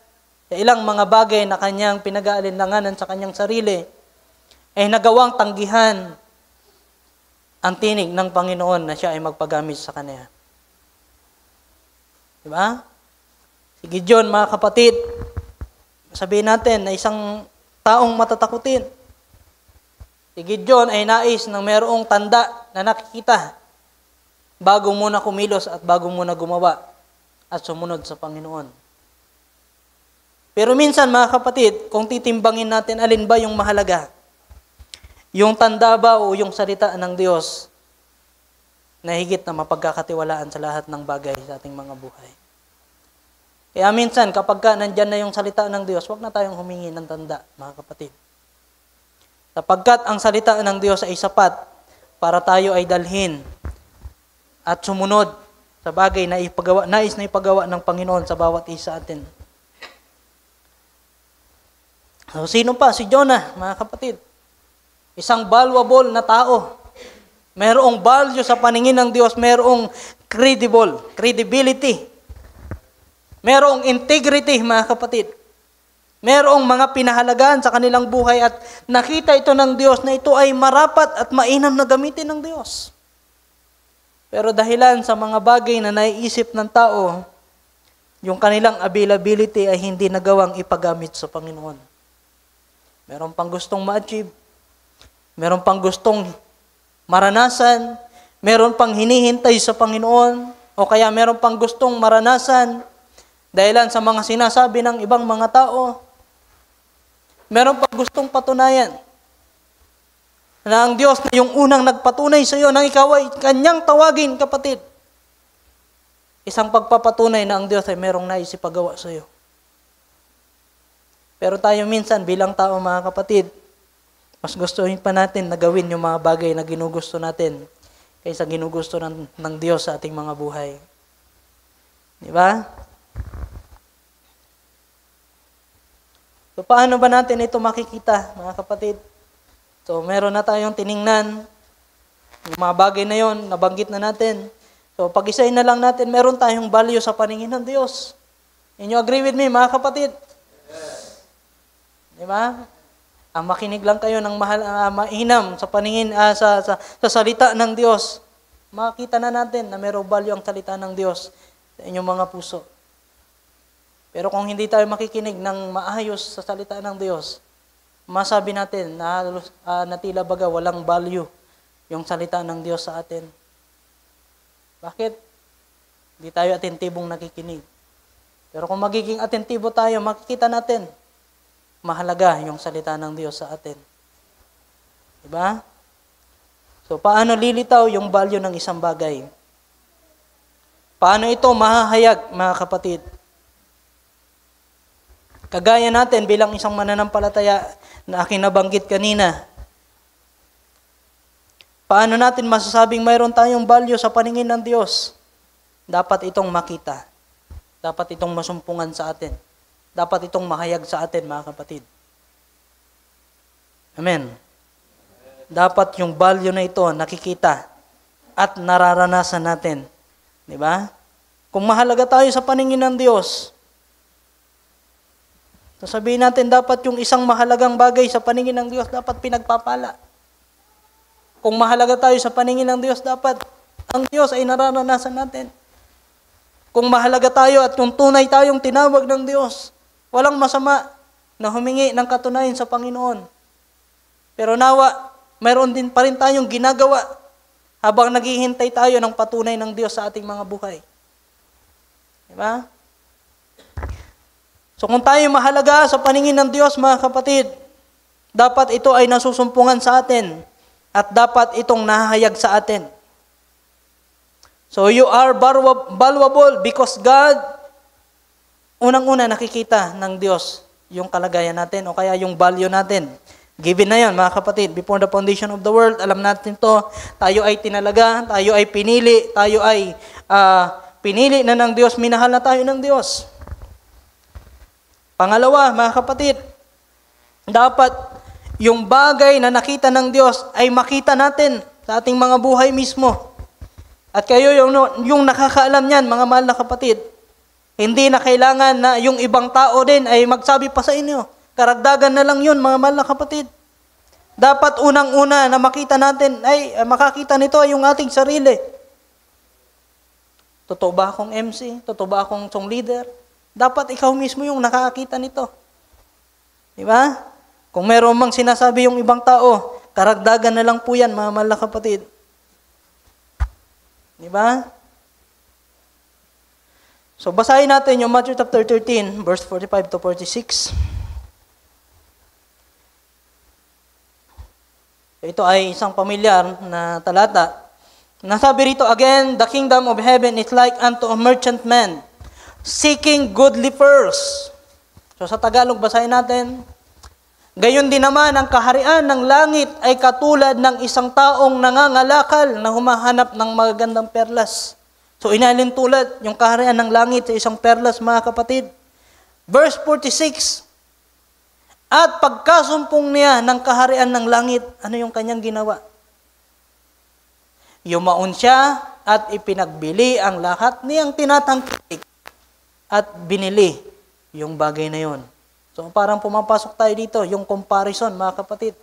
sa ilang mga bagay na kanyang pinag-aalinlanganan sa kanyang sarili, ay nagawang tanggihan ang tinig ng Panginoon na siya ay magpagamit sa kanya. Diba? Si Gideon, mga kapatid, sabihin natin na isang taong matatakutin. Si Gideon ay nais ng mayroong tanda na nakikita bago muna kumilos at bago muna gumawa at sumunod sa Panginoon. Pero minsan, mga kapatid, kung titimbangin natin alin ba yung mahalaga, yung tanda ba o yung salita ng Diyos na higit na mapagkakatiwalaan sa lahat ng bagay sa ating mga buhay. Kaya minsan, kapag nandyan na yung salita ng Diyos, huwag na tayong humingi ng tanda, mga kapatid. Sapagkat ang salita ng Diyos ay sapat para tayo ay dalhin at sumunod sa bagay na nais na ipagawa ng Panginoon sa bawat isa atin. So, sino pa? Si Jonah, mga kapatid. Isang valuable na tao. Merong value sa paningin ng Diyos, merong credibility. Merong integrity, mga kapatid. Merong mga pinahalagaan sa kanilang buhay at nakita ito ng Diyos na ito ay marapat at mainam na gamitin ng Diyos. Pero dahilan sa mga bagay na naiisip ng tao, yung kanilang availability ay hindi nagawang ipagamit sa Panginoon. Meron pang gustong ma-achieve, meron pang gustong maranasan, meron pang hinihintay sa Panginoon, o kaya meron pang gustong maranasan dahilan sa mga sinasabi ng ibang mga tao. Meron pang gustong patunayan na ang Diyos na yung unang nagpatunay sa iyo nang ikaw ay kanyang tawagin, kapatid. Isang pagpapatunay na ang Diyos ay merong nais ipagawa sa iyo. Pero tayo minsan bilang tao, mga kapatid, mas gustuhin pa natin na gawin yung mga bagay na ginugusto natin kaysa ginugusto ng Diyos sa ating mga buhay. Di ba? So, paano ba natin ito makikita, mga kapatid? So, meron na tayong tiningnan. Yung mga bagay na yon, nabanggit na natin. So, pag-isahin na lang natin, meron tayong value sa paningin ng Diyos. And you agree with me, mga kapatid? Yes. Di ba? Makinig lang kayo ng mainam sa paningin, sa salita ng Diyos. Makita na natin na merong value ang salita ng Diyos sa inyong mga puso. Pero kung hindi tayo makikinig ng maayos sa salita ng Diyos, masabi natin na tila baga walang value yung salita ng Diyos sa atin. Bakit? Hindi tayo atentibong nakikinig. Pero kung magiging atentibo tayo, makikita natin mahalaga yung salita ng Diyos sa atin. Diba? So, paano lilitaw yung value ng isang bagay? Paano ito mahahayag, mga kapatid? Kagaya natin bilang isang mananampalataya na aking nabanggit kanina. Paano natin masasabing mayroon tayong value sa paningin ng Diyos? Dapat itong makita. Dapat itong masumpungan sa atin. Dapat itong mahayag sa atin, mga kapatid. Amen. Dapat yung value na ito nakikita at nararanasan natin. Di ba? Kung mahalaga tayo sa paningin ng Diyos, sasabihin natin dapat yung isang mahalagang bagay sa paningin ng Diyos dapat pinagpapala. Kung mahalaga tayo sa paningin ng Diyos, dapat ang Diyos ay nararanasan natin. Kung mahalaga tayo at kung tunay tayong tinawag ng Diyos, walang masama na humingi ng katunayan sa Panginoon. Pero nawa, mayroon din pa rin tayong ginagawa habang naghihintay tayo ng patunay ng Diyos sa ating mga buhay. Diba? So kung tayo mahalaga sa paningin ng Diyos, mga kapatid, dapat ito ay nasusumpungan sa atin at dapat itong nahahayag sa atin. So you are valuable because God, unang-una nakikita ng Diyos yung kalagayan natin o kaya yung value natin. Given na yan, mga kapatid. Before the foundation of the world, alam natin to, tayo ay tinalaga, tayo ay pinili, tayo ay pinili na ng Diyos, minahal na tayo ng Diyos. Pangalawa, mga kapatid, dapat yung bagay na nakita ng Diyos ay makita natin sa ating mga buhay mismo. At kayo yung nakakaalam niyan, mga mahal na kapatid, hindi na kailangan na yung ibang tao din ay magsabi pa sa inyo. Karagdagan na lang yun, mga mahal na kapatid. Dapat unang-una na makita natin, ay makakita nito ay yung ating sarili. Totoo ba akong MC? Totoo ba akong song leader? Dapat ikaw mismo yung nakakita nito. Di ba? Kung meron mang sinasabi yung ibang tao, karagdagan na lang po yan, mga mahal na kapatid. Di ba? So, basahin natin yung Matthew chapter 13, verse 45 to 46. Ito ay isang pamilyar na talata. Nasabi rito, again, the kingdom of heaven is like unto a merchant man, seeking goodly pearls. So, sa Tagalog, basahin natin. Gayon din naman, ang kaharian ng langit ay katulad ng isang taong nangangalakal na humahanap ng magagandang perlas. So, inalin tulad yung kaharian ng langit sa isang perlas, mga kapatid. Verse 46, at pagkasumpong niya ng kaharian ng langit, ano yung kanyang ginawa? Yumaon siya at ipinagbili ang lahat niyang tinatangkilik at binili yung bagay na yon. So parang pumapasok tayo dito, yung comparison, mga kapatid,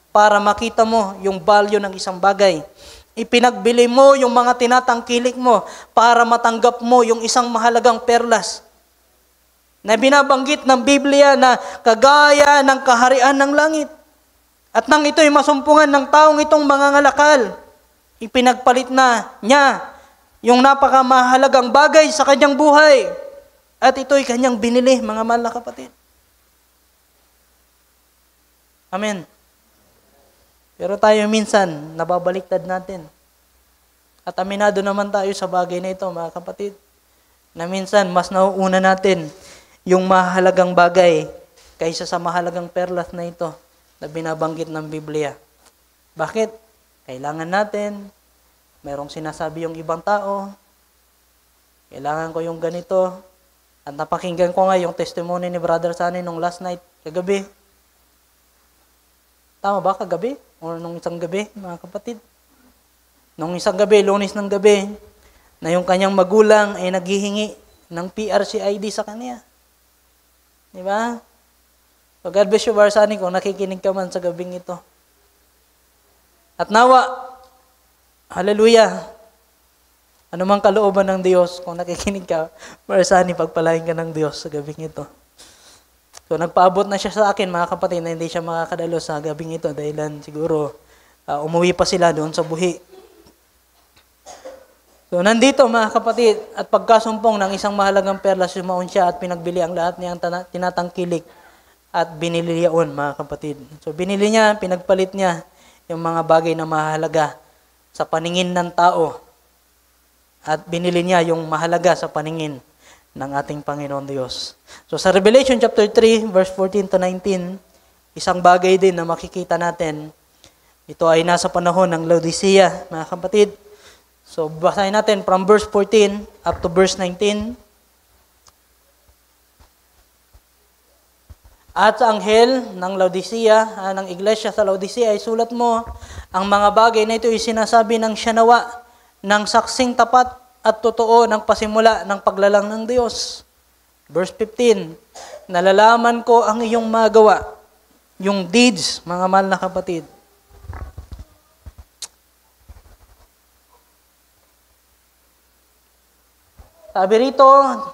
para makita mo yung value ng isang bagay. Ipinagbili mo yung mga tinatangkilik mo para matanggap mo yung isang mahalagang perlas na binabanggit ng Biblia na kagaya ng kaharian ng langit. At nang ito'y masumpungan ng taong itong mangangalakal, ipinagpalit na niya yung napakamahalagang bagay sa kanyang buhay. At ito'y kanyang binili, mga mahal na kapatid. Amen. Pero tayo minsan, nababaliktad natin. At aminado naman tayo sa bagay na ito, mga kapatid, na minsan mas nauuna natin yung mahalagang bagay kaysa sa mahalagang perlas na ito na binabanggit ng Biblia. Bakit? Kailangan natin, merong sinasabi yung ibang tao, kailangan ko yung ganito, at napakinggan ko nga yung testimony ni Brother Sunny nung last night, kagabi. Tama ba, kagabi? O nung isang gabi, mga kapatid? Nung isang gabi, Lunes ng gabi, na yung kanyang magulang ay naghihingi ng PRC ID sa kanya. Di ba? So God bless you, Brother Sunny, kung nakikinig ka man sa gabing ito. At nawa, hallelujah, anumang kalooban ng Diyos, kung nakikinig ka, Brother Sunny, pagpalain ka ng Diyos sa gabing ito. So, nagpaabot na siya sa akin, mga kapatid, na hindi siya makakadalo sa gabing ito dahil siguro umuwi pa sila doon sa buhi. So, nandito, mga kapatid, at pagkasumpong ng isang mahalagang perlas, sumaon siya at pinagbili ang lahat niyang tinatangkilik at binili yaon, mga kapatid. So, binili niya, pinagpalit niya yung mga bagay na mahalaga sa paningin ng tao at binili niya yung mahalaga sa paningin ng ating Panginoon Diyos. So sa Revelation chapter 3, verse 14 to 19, isang bagay din na makikita natin. Ito ay nasa panahon ng Laodicea, mga kapatid. So basahin natin from verse 14 up to verse 19. At sa anghel ng Laodicea, ng iglesia sa Laodicea, ay sulat mo, ang mga bagay na ito ay sinasabi ng siyanawa, ng saksing tapat at totoo ng pasimula ng paglalang ng Diyos. Verse 15, nalalaman ko ang iyong magawa, yung deeds, mga mahal na kapatid. Sabi rito,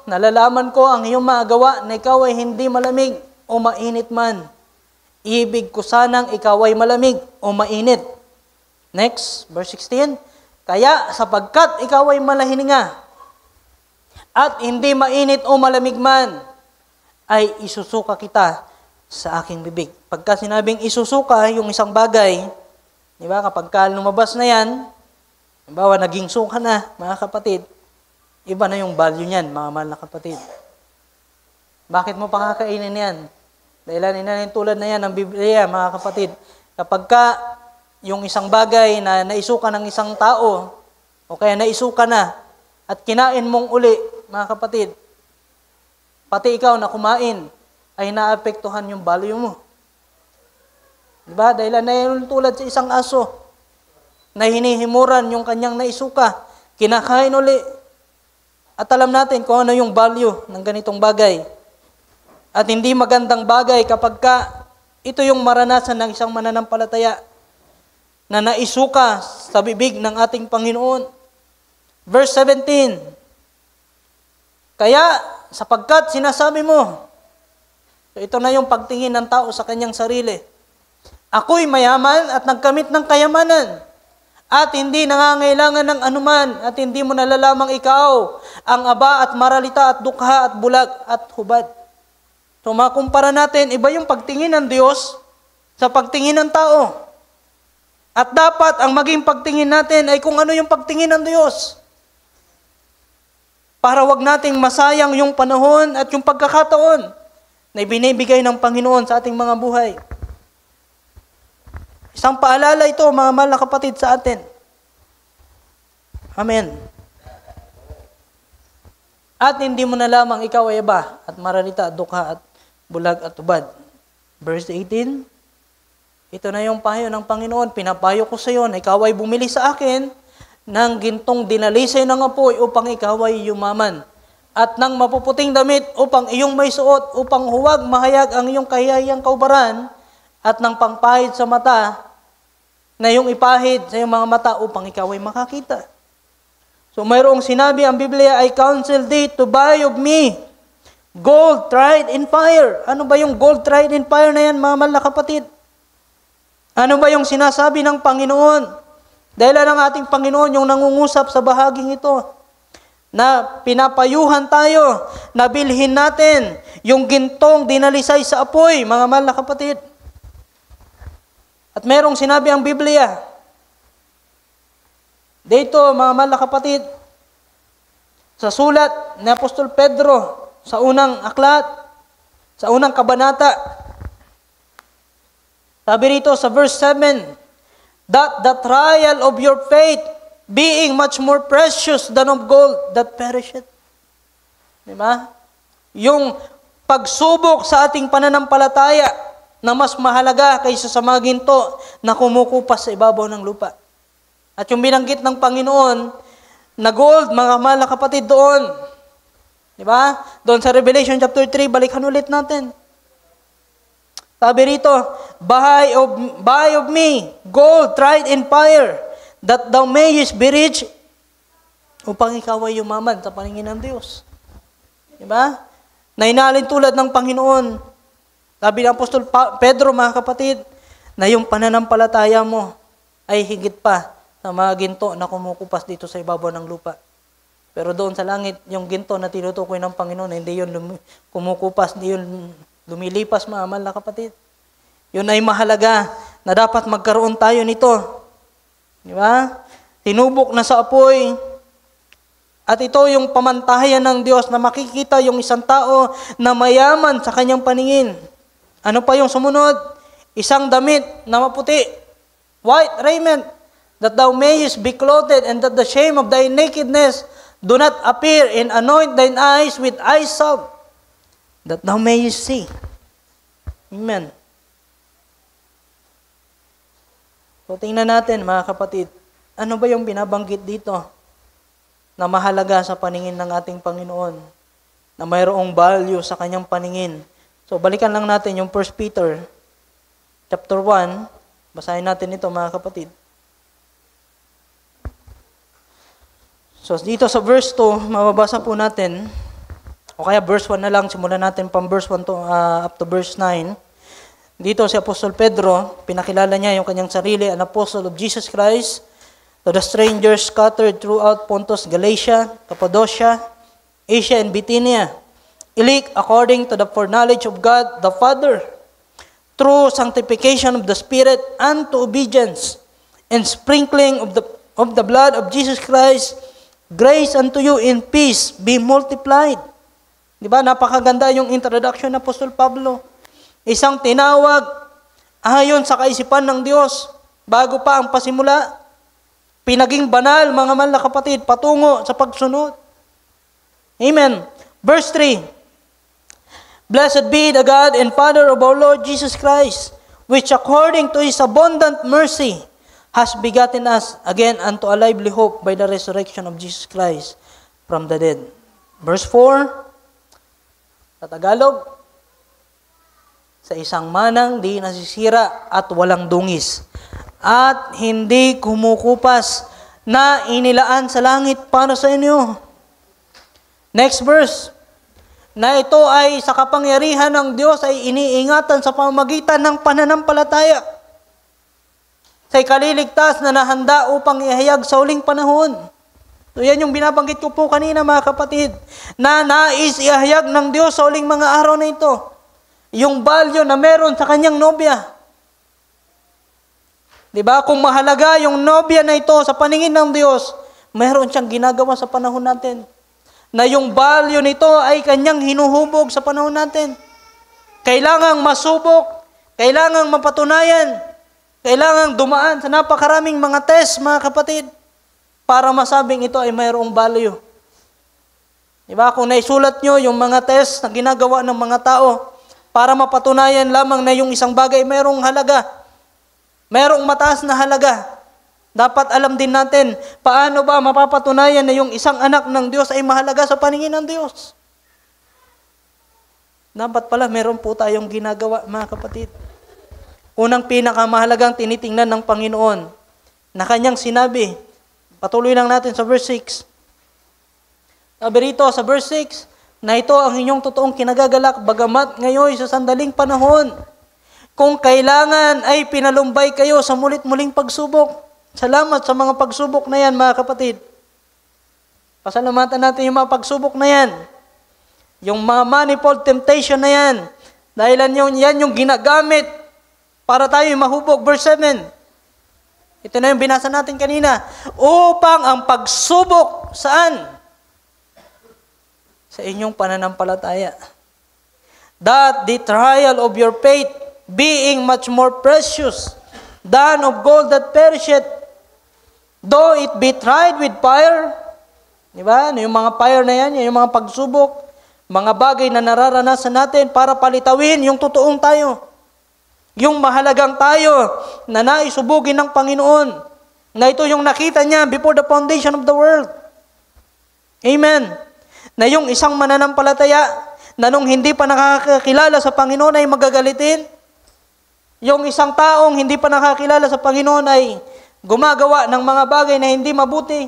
nalalaman ko ang iyong magawa na ikaw ay hindi malamig o mainit man. Ibig ko sanang ikaw ay malamig o mainit. Next, verse 16, kaya sapagkat ikaw ay malahininga at hindi mainit o malamig man, ay isusuka kita sa aking bibig. Pagka sinabing isusuka yung isang bagay, di ba, kapag ka lumabas na yan, halimbawa naging suka na, mga kapatid, iba na yung value niyan, mga mahal na kapatid. Bakit mo pakakainin yan? Dahil tulad na yan ng Biblia, mga kapatid. Kapag ka yung isang bagay na naisuka ng isang tao, o kaya naisuka na, at kinain mong uli, mga kapatid, pati ikaw na kumain, ay naapektuhan yung value mo. Diba? Dahil na tulad sa isang aso, na hinihimuran yung kanyang naisuka, kinakain uli. At alam natin kung ano yung value ng ganitong bagay. At hindi magandang bagay kapag ka ito yung maranasan ng isang mananampalataya na naisuka sa bibig ng ating Panginoon. Verse 17, kaya sapagkat sinasabi mo, so ito na yung pagtingin ng tao sa kanyang sarili, ako'y mayaman at nagkamit ng kayamanan, at hindi nangangailangan ng anuman, at hindi mo nalalamang ikaw ang aba at maralita at dukha at bulag at hubad. So makumpara natin, iba yung pagtingin ng Diyos sa pagtingin ng tao. At dapat ang maging pagtingin natin ay kung ano yung pagtingin ng Diyos. Para wag nating masayang yung panahon at yung pagkakataon na ibinibigay ng Panginoon sa ating mga buhay. Isang paalala ito, mga mahal na kapatid, sa atin. Amen. At hindi mo na lamang ikaw ay aba at maralita at dukha at bulag at ubad. Verse 18, ito na yung payo ng Panginoon, pinapayo ko sa iyo na ikaw ay bumili sa akin ng gintong dinalisay ng apoy upang ikaw ay yumaman, at ng mapuputing damit upang iyong may suot, upang huwag mahayag ang iyong kahiyahiyang kaubaran, at ng pangpahid sa mata na iyong ipahid sa iyong mga mata upang ikaw ay makakita. So mayroong sinabi ang Biblia, I counsel thee to buy of me gold tried in fire. Ano ba yung gold tried in fire na yan, mga mahal na kapatid? Ano ba yung sinasabi ng Panginoon? Dahil ang ating Panginoon yung nangungusap sa bahaging ito, na pinapayuhan tayo, na bilhin natin yung gintong dinalisay sa apoy, mga mahal na kapatid. At merong sinabi ang Biblia, dito, mga mahal na kapatid, sa sulat ni Apostol Pedro, sa unang aklat, sa unang kabanata, sabi rito sa verse 7, that the trial of your faith, being much more precious than of gold that perisheth. Diba? Yung pagsubok sa ating pananampalataya na mas mahalaga kaysa sa mga ginto na kumukupas sa ibabaw ng lupa. At yung binanggit ng Panginoon na gold, mga mahal na kapatid, doon. Diba? Doon sa Revelation chapter 3, balikan ulit natin. Sabi rito, buy of me gold tried in fire, that thou mayest be rich, upang ikaw ay yumaman sa paningin ng Diyos. Diba? Na inalin tulad ng Panginoon. Sabi ng Apostol Pedro, mga kapatid, na yung pananampalataya mo ay higit pa sa mga ginto na kumukupas dito sa ibabaw ng lupa. Pero doon sa langit, yung ginto na tinutukoy ng Panginoon, hindi yun kumukupas, hindi yun lumilipas, mga mahal na kapatid. Yun ay mahalaga na dapat magkaroon tayo nito. Di ba? Tinubok na sa apoy. At ito yung pamantayan ng Diyos na makikita yung isang tao na mayaman sa kanyang paningin. Ano pa yung sumunod? Isang damit na maputi, white raiment, that thou mayest be clothed, and that the shame of thy nakedness do not appear, and anoint thine eyes with eye salve, that thou mayest see. Amen. So tingnan natin, mga kapatid, ano ba yung binabanggit dito na mahalaga sa paningin ng ating Panginoon, na mayroong value sa kanyang paningin. So balikan lang natin yung 1 Peter chapter 1, basahin natin ito, mga kapatid. So dito sa verse 2, mababasa po natin, o kaya verse 1 na lang, simulan natin from verse 1 to, up to verse 9. Dito si Apostol Pedro, pinakilala niya yung kanyang sarili, an apostle of Jesus Christ, to the strangers scattered throughout Pontus, Galatia, Cappadocia, Asia, and Bithynia, elect according to the foreknowledge of God the Father, through sanctification of the Spirit unto obedience, and sprinkling of the blood of Jesus Christ, grace unto you in peace be multiplied. Di ba? Napakaganda yung introduction ng Apostol Pablo. Isang tinawag ayon sa kaisipan ng Diyos bago pa ang pasimula. Pinaging banal, mga mahal na kapatid, patungo sa pagsunod. Amen. Verse 3. Blessed be the God and Father of our Lord Jesus Christ, which according to His abundant mercy has begotten us again unto a lively hope by the resurrection of Jesus Christ from the dead. Verse 4, sa Tagalog, sa isang manang di nasisira at walang dungis, at hindi kumukupas, na inilaan sa langit para sa inyo. Next verse, na ito ay sa kapangyarihan ng Diyos ay iniingatan sa pamamagitan ng pananampalataya sa ikaliligtas na nahanda upang ihayag sa huling panahon. So yan yung binabanggit ko po kanina, mga kapatid, na nais ihayag ng Diyos sa huling mga araw na ito. Yung value na meron sa kanyang nobya. Diba? Kung mahalaga yung nobya na ito sa paningin ng Diyos, meron siyang ginagawa sa panahon natin. Na yung value nito ay kanyang hinuhubog sa panahon natin. Kailangang masubok, kailangang mapatunayan, kailangang dumaan sa napakaraming mga test, mga kapatid, para masabing ito ay mayroong value. Diba? Kung naisulat nyo yung mga test na ginagawa ng mga tao, para mapatunayan lamang na yung isang bagay mayroong halaga, mayroong mataas na halaga. Dapat alam din natin, paano ba mapapatunayan na yung isang anak ng Diyos ay mahalaga sa paningin ng Diyos? Dapat pala meron po tayong ginagawa, mga kapatid. Unang pinakamahalagang tinitingnan ng Panginoon na kanyang sinabi. Patuloy lang natin sa verse 6. Sabi rito sa verse 6, na ito ang inyong totoong kinagagalak, bagamat ngayon sa sandaling panahon, kung kailangan ay pinalumbay kayo sa mulit-muling pagsubok. Salamat sa mga pagsubok na yan, mga kapatid. Pasalamatan natin yung mga pagsubok na yan. Yung mga manifold temptation na yan. Dahil yan yung ginagamit para tayo mahubog. Verse 7. Ito na yung binasa natin kanina. Upang ang pagsubok saan? Sa inyong pananampalataya. That the trial of your faith, being much more precious than of gold that perisheth, though it be tried with fire. Diba? Yung mga fire na yan, yung mga pagsubok, mga bagay na nararanasan natin para palitawin yung totoong tayo. Yung mahalagang tayo na naisubugin ng Panginoon, na ito yung nakita niya before the foundation of the world. Amen. Na yung isang mananampalataya, na nung hindi pa nakakakilala sa Panginoon ay magagalitin, yung isang taong hindi pa nakakilala sa Panginoon ay gumagawa ng mga bagay na hindi mabuti,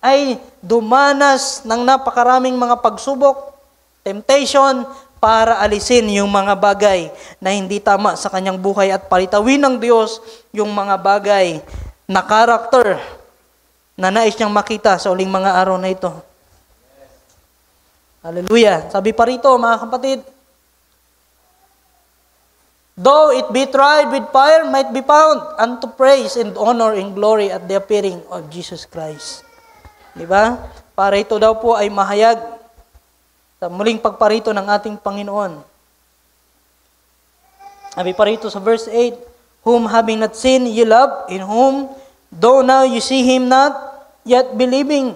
ay dumanas ng napakaraming mga pagsubok, temptation, para alisin yung mga bagay na hindi tama sa kanyang buhay at palitawin ng Diyos yung mga bagay na karakter na nais niyang makita sa uling mga araw na ito. Hallelujah. Sabi pa rito, mga kapatid, though it be tried with fire, might be found unto praise and honor and glory at the appearing of Jesus Christ. Diba? Para ito daw po ay mahayag sa muling pagparito ng ating Panginoon. Sabi pa rito sa verse 8, whom having not seen ye love, in whom, though now you see Him not, yet believing,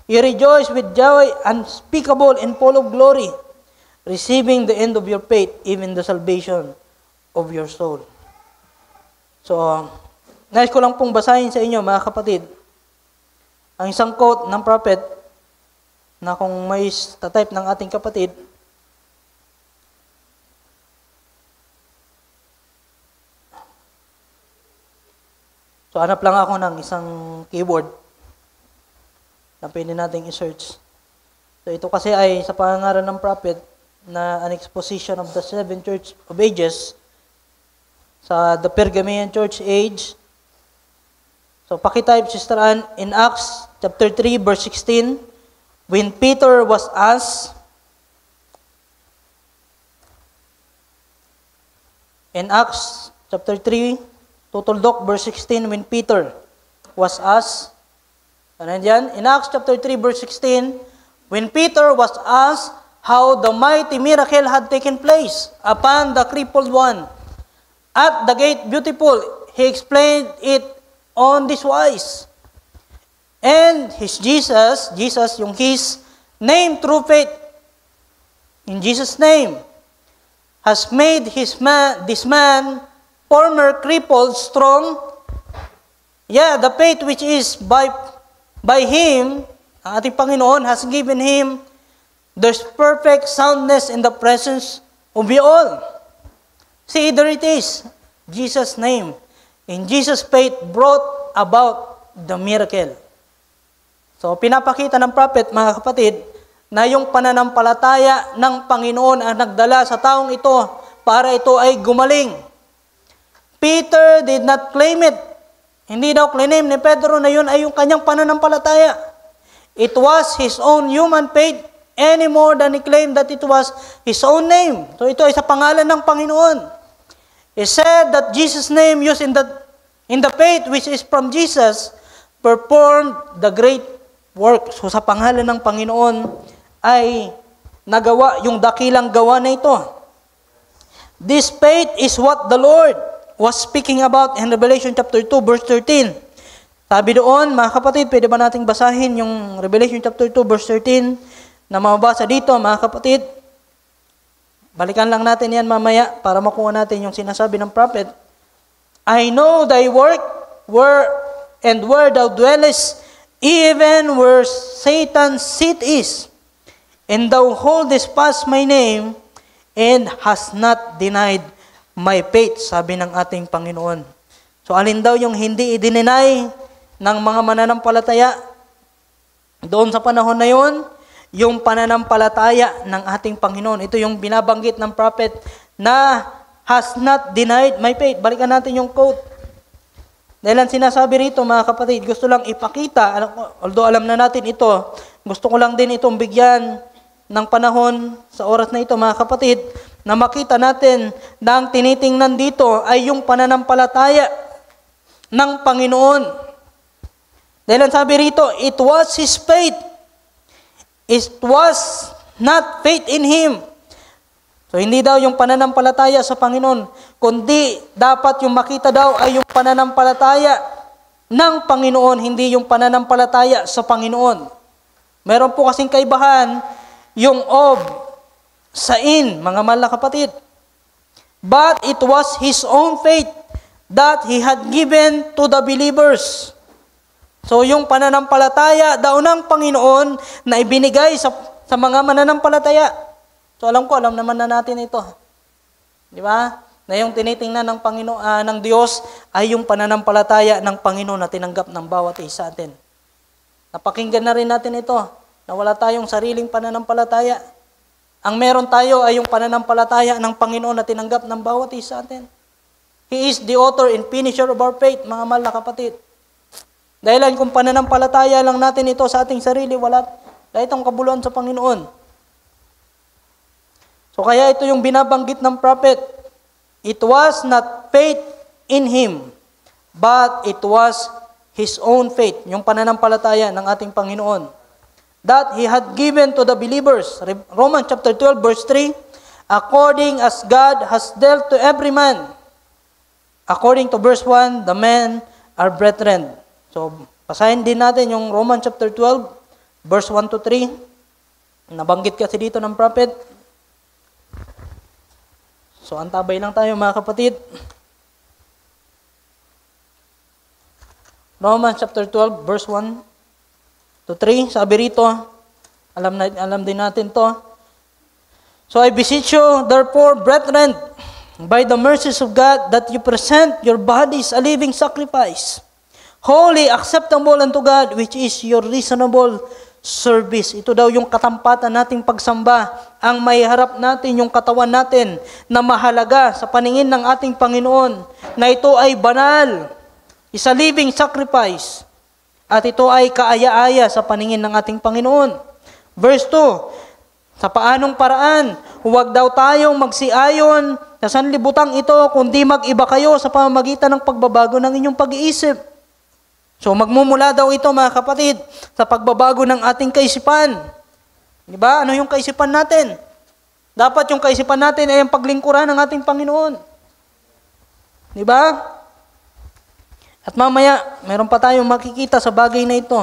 ye rejoice with joy unspeakable and full of glory, receiving the end of your faith, even the salvation of your soul. So, nais ko lang pong basahin sa inyo, mga kapatid, ang isang quote ng prophet na kung may type ng ating kapatid, so hanap lang ako ng isang keyword na pwede nating i-search. So ito kasi ay sa pangalan ng prophet na an exposition of the seven church of ages sa the Pergamean church age. So pakitype, Sister Ann, in Acts chapter 3 verse 16, when Peter was asked In Acts chapter 3, tutuldok verse 16, when Peter was asked, ano yan? In Acts chapter 3 verse 16, when Peter was asked how the mighty miracle had taken place upon the crippled one at the gate beautiful, he explained it on this wise. And Jesus, yung his name through faith, in Jesus' name, has made this man, former crippled, strong. Yeah, the faith which is by Him, ang ating Panginoon, has given him the perfect soundness in the presence of you all. See, there it is. Jesus' name. In Jesus' faith brought about the miracle. So, pinapakita ng prophet, mga kapatid, na yung pananampalataya ng Panginoon ang nagdala sa taong ito para ito ay gumaling. Peter did not claim it. Hindi daw claim ni Pedro na yun ay yung kanyang pananampalataya. It was his own human faith any more than he claimed that it was his own name. So ito ay sa pangalan ng Panginoon. He said that Jesus' name used in the faith which is from Jesus performed the great work. So sa pangalan ng Panginoon ay nagawa yung dakilang gawa na ito. This faith is what the Lord was speaking about in Revelation chapter 2 verse 13. Sabi doon, mga kapatid, pwede ba nating basahin yung Revelation chapter 2 verse 13 na mababasa dito, mga kapatid? Balikan lang natin yan mamaya para makuha natin yung sinasabi ng prophet. I know thy work, where thou dwellest, even where Satan's seat is. And thou holdest fast my name, and hast not denied my faith, sabi ng ating Panginoon. So alin daw yung hindi i-deny ng mga mananampalataya doon sa panahon na yun? Yung pananampalataya ng ating Panginoon. Ito yung binabanggit ng prophet na has not denied my faith. Balikan natin yung quote. Dahil ang sinasabi rito, mga kapatid, gusto lang ipakita, although alam na natin ito, gusto ko lang din itong bigyan ng panahon sa oras na ito, mga kapatid, na makita natin na ang tinitingnan dito ay yung pananampalataya ng Panginoon. Dahil ang sabi rito, it was His faith. It was not faith in Him. So hindi daw yung pananampalataya sa Panginoon, kundi dapat yung makita daw ay yung pananampalataya ng Panginoon, hindi yung pananampalataya sa Panginoon. Meron po kasing kaibahan yung of sa in, mga mahal na kapatid. But it was His own faith that He had given to the believers. So yung pananampalataya daw ng Panginoon na ibinigay sa mga mananampalataya. So alam naman na natin ito. Di ba? Na yung tinitingnan ng Panginoon, ng Diyos ay yung pananampalataya ng Panginoon na tinanggap ng bawat isa atin. Napakinggan na rin natin ito, na wala tayong sariling pananampalataya. Ang meron tayo ay yung pananampalataya ng Panginoon na tinanggap ng bawat isa atin. He is the author and finisher of our faith, mga mahal na kapatid. Dahil kung pananampalataya lang natin ito sa ating sarili, wala itong kabuluhan sa Panginoon. So kaya ito yung binabanggit ng prophet. It was not faith in Him, but it was His own faith, yung pananampalataya ng ating Panginoon, that He had given to the believers. Romans chapter 12 verse 3, according as God has dealt to every man. According to verse 1, the men are brethren. So, basahin din natin yung Romans chapter 12, verse 1 to 3. Nabanggit kasi dito ng prophet. So, antabay lang tayo, mga kapatid. Romans chapter 12, verse 1 to 3. Sabi rito, alam din natin to. So, I beseech you, therefore, brethren, by the mercies of God, that you present your bodies a living sacrifice, holy, acceptable unto God, which is your reasonable service. Ito daw yung katampatan nating pagsamba, ang maiharap natin yung katawan natin na mahalaga sa paningin ng ating Panginoon, na ito ay banal, is a living sacrifice, at ito ay kaaya-aya sa paningin ng ating Panginoon. Verse 2, sa paanong paraan, huwag daw tayong magsiayon sa sanlibutang ito, kundi mag-iba kayo sa pamamagitan ng pagbabago ng inyong pag-iisip. So magmumula daw ito mga kapatid sa pagbabago ng ating kaisipan. Di ba? Ano yung kaisipan natin? Dapat yung kaisipan natin ay ang paglingkuran ng ating Panginoon. Di ba? At mamaya, meron pa tayong makikita sa bagay na ito.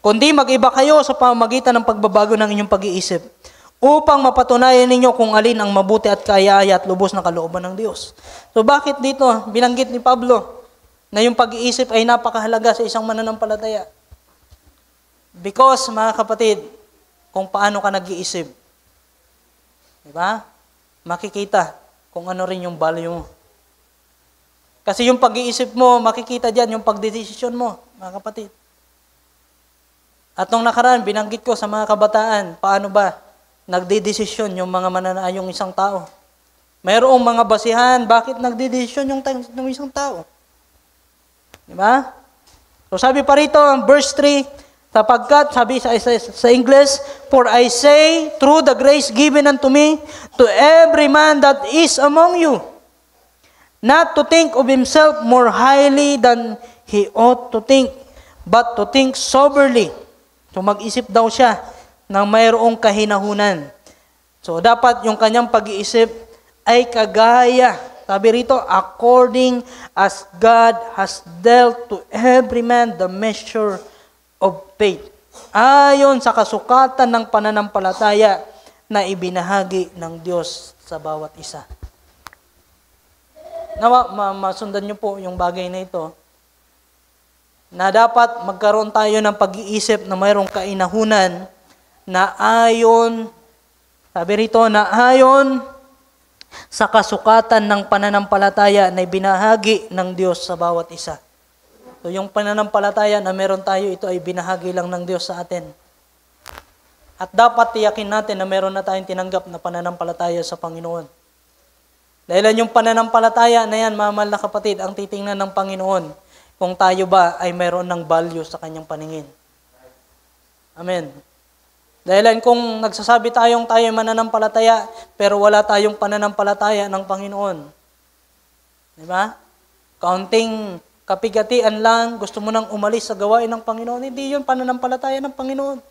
Kundi mag-iba kayo sa pamamagitan ng pagbabago ng inyong pag-iisip upang mapatunayan ninyo kung alin ang mabuti at kaya-aya at lubos na kalooban ng Diyos. So bakit dito binanggit ni Pablo na yung pag-iisip ay napakahalaga sa isang mananampalataya? Because, mga kapatid, kung paano ka nag-iisip, di ba? Makikita kung ano rin yung value mo. Kasi yung pag-iisip mo, makikita dyan yung pagdedesisyon mo, mga kapatid. At nung nakaraan, binanggit ko sa mga kabataan, paano ba nagdedesisyon yung mga yung isang tao? Mayroong mga basihan, bakit nagdedesisyon yung isang tao? Di ba? So sabi pa rito, verse 3, sapagkat, sabi sa English, for I say, through the grace given unto me, to every man that is among you, not to think of himself more highly than he ought to think, but to think soberly. So mag-isip daw siya ng mayroong kahinahunan. So dapat yung kanyang pag-iisip ay kagaya, sabi rito, according as God has dealt to every man the measure of faith. Ayon sa kasukatan ng pananampalataya na ibinahagi ng Diyos sa bawat isa. Nawa, masundan niyo po yung bagay na ito, na dapat magkaroon tayo ng pag-iisip na mayroong kainahunan na ayon, sabi rito, na ayon sa kasukatan ng pananampalataya na ibinahagi ng Diyos sa bawat isa. So yung pananampalataya na meron tayo, ito ay binahagi lang ng Diyos sa atin. At dapat tiyakin natin na meron na tayong tinanggap na pananampalataya sa Panginoon. Dahil yung pananampalataya na yan, mga mahal na kapatid, ang titingnan ng Panginoon kung tayo ba ay mayroon ng value sa kanyang paningin. Amen. Dahil kung nagsasabi tayo mananampalataya, pero wala tayong pananampalataya ng Panginoon. Di ba? Kaunting kapigatian lang, gusto mo nang umalis sa gawain ng Panginoon, hindi yun pananampalataya ng Panginoon.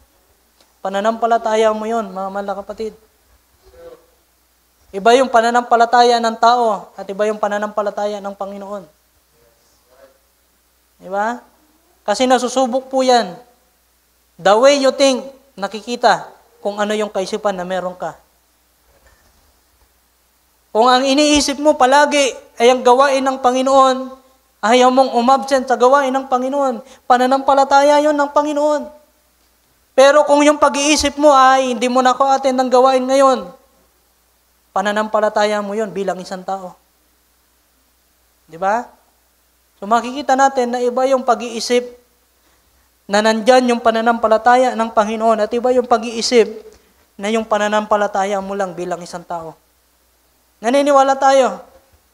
Pananampalataya mo yun, mga mahal na kapatid. Iba yung pananampalataya ng tao at iba yung pananampalataya ng Panginoon. Di ba? Kasi nasusubok po yan. The way you think, nakikita kung ano yung kaisipan na meron ka. Kung ang iniisip mo palagi ay ang gawain ng Panginoon, ayaw mong umabsent sa gawain ng Panginoon, pananampalataya yon ng Panginoon. Pero kung yung pag-iisip mo ay hindi mo na ko attend ng gawain ngayon, pananampalataya mo yon bilang isang tao. Di ba? So makikita natin na iba yung pag-iisip na nandyan yung pananampalataya ng Panginoon at iba yung pag-iisip na yung pananampalataya mo lang bilang isang tao. Naniniwala tayo,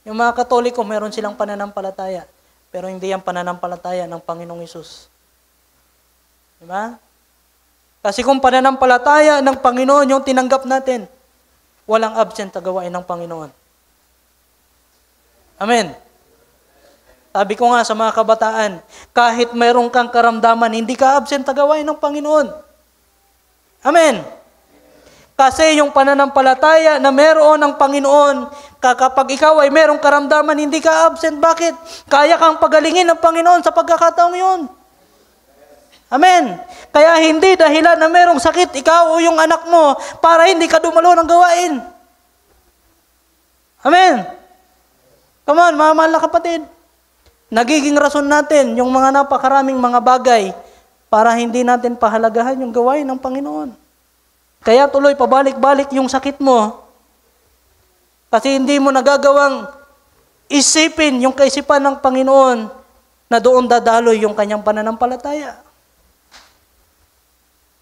yung mga Katoliko meron silang pananampalataya, pero hindi yung pananampalataya ng Panginoong Hesus. Di ba? Kasi kung pananampalataya ng Panginoon yung tinanggap natin, walang absent sa gawain ng Panginoon. Amen. Sabi ko nga sa mga kabataan, kahit mayroong kang karamdaman, hindi ka absent sa gawain ng Panginoon. Amen. Kasi yung pananampalataya na meron ng Panginoon, kapag ikaw ay merong karamdaman, hindi ka absent. Bakit? Kaya kang pagalingin ng Panginoon sa pagkakataong yun. Amen. Kaya hindi dahilan na merong sakit ikaw o yung anak mo para hindi ka dumalo ng gawain. Amen. Come on, mga mahal na kapatid. Nagiging rason natin yung mga napakaraming mga bagay para hindi natin pahalagahan yung gawain ng Panginoon. Kaya tuloy pabalik-balik yung sakit mo kasi hindi mo nagagawang isipin yung kaisipan ng Panginoon na doon dadaloy yung kanyang pananampalataya.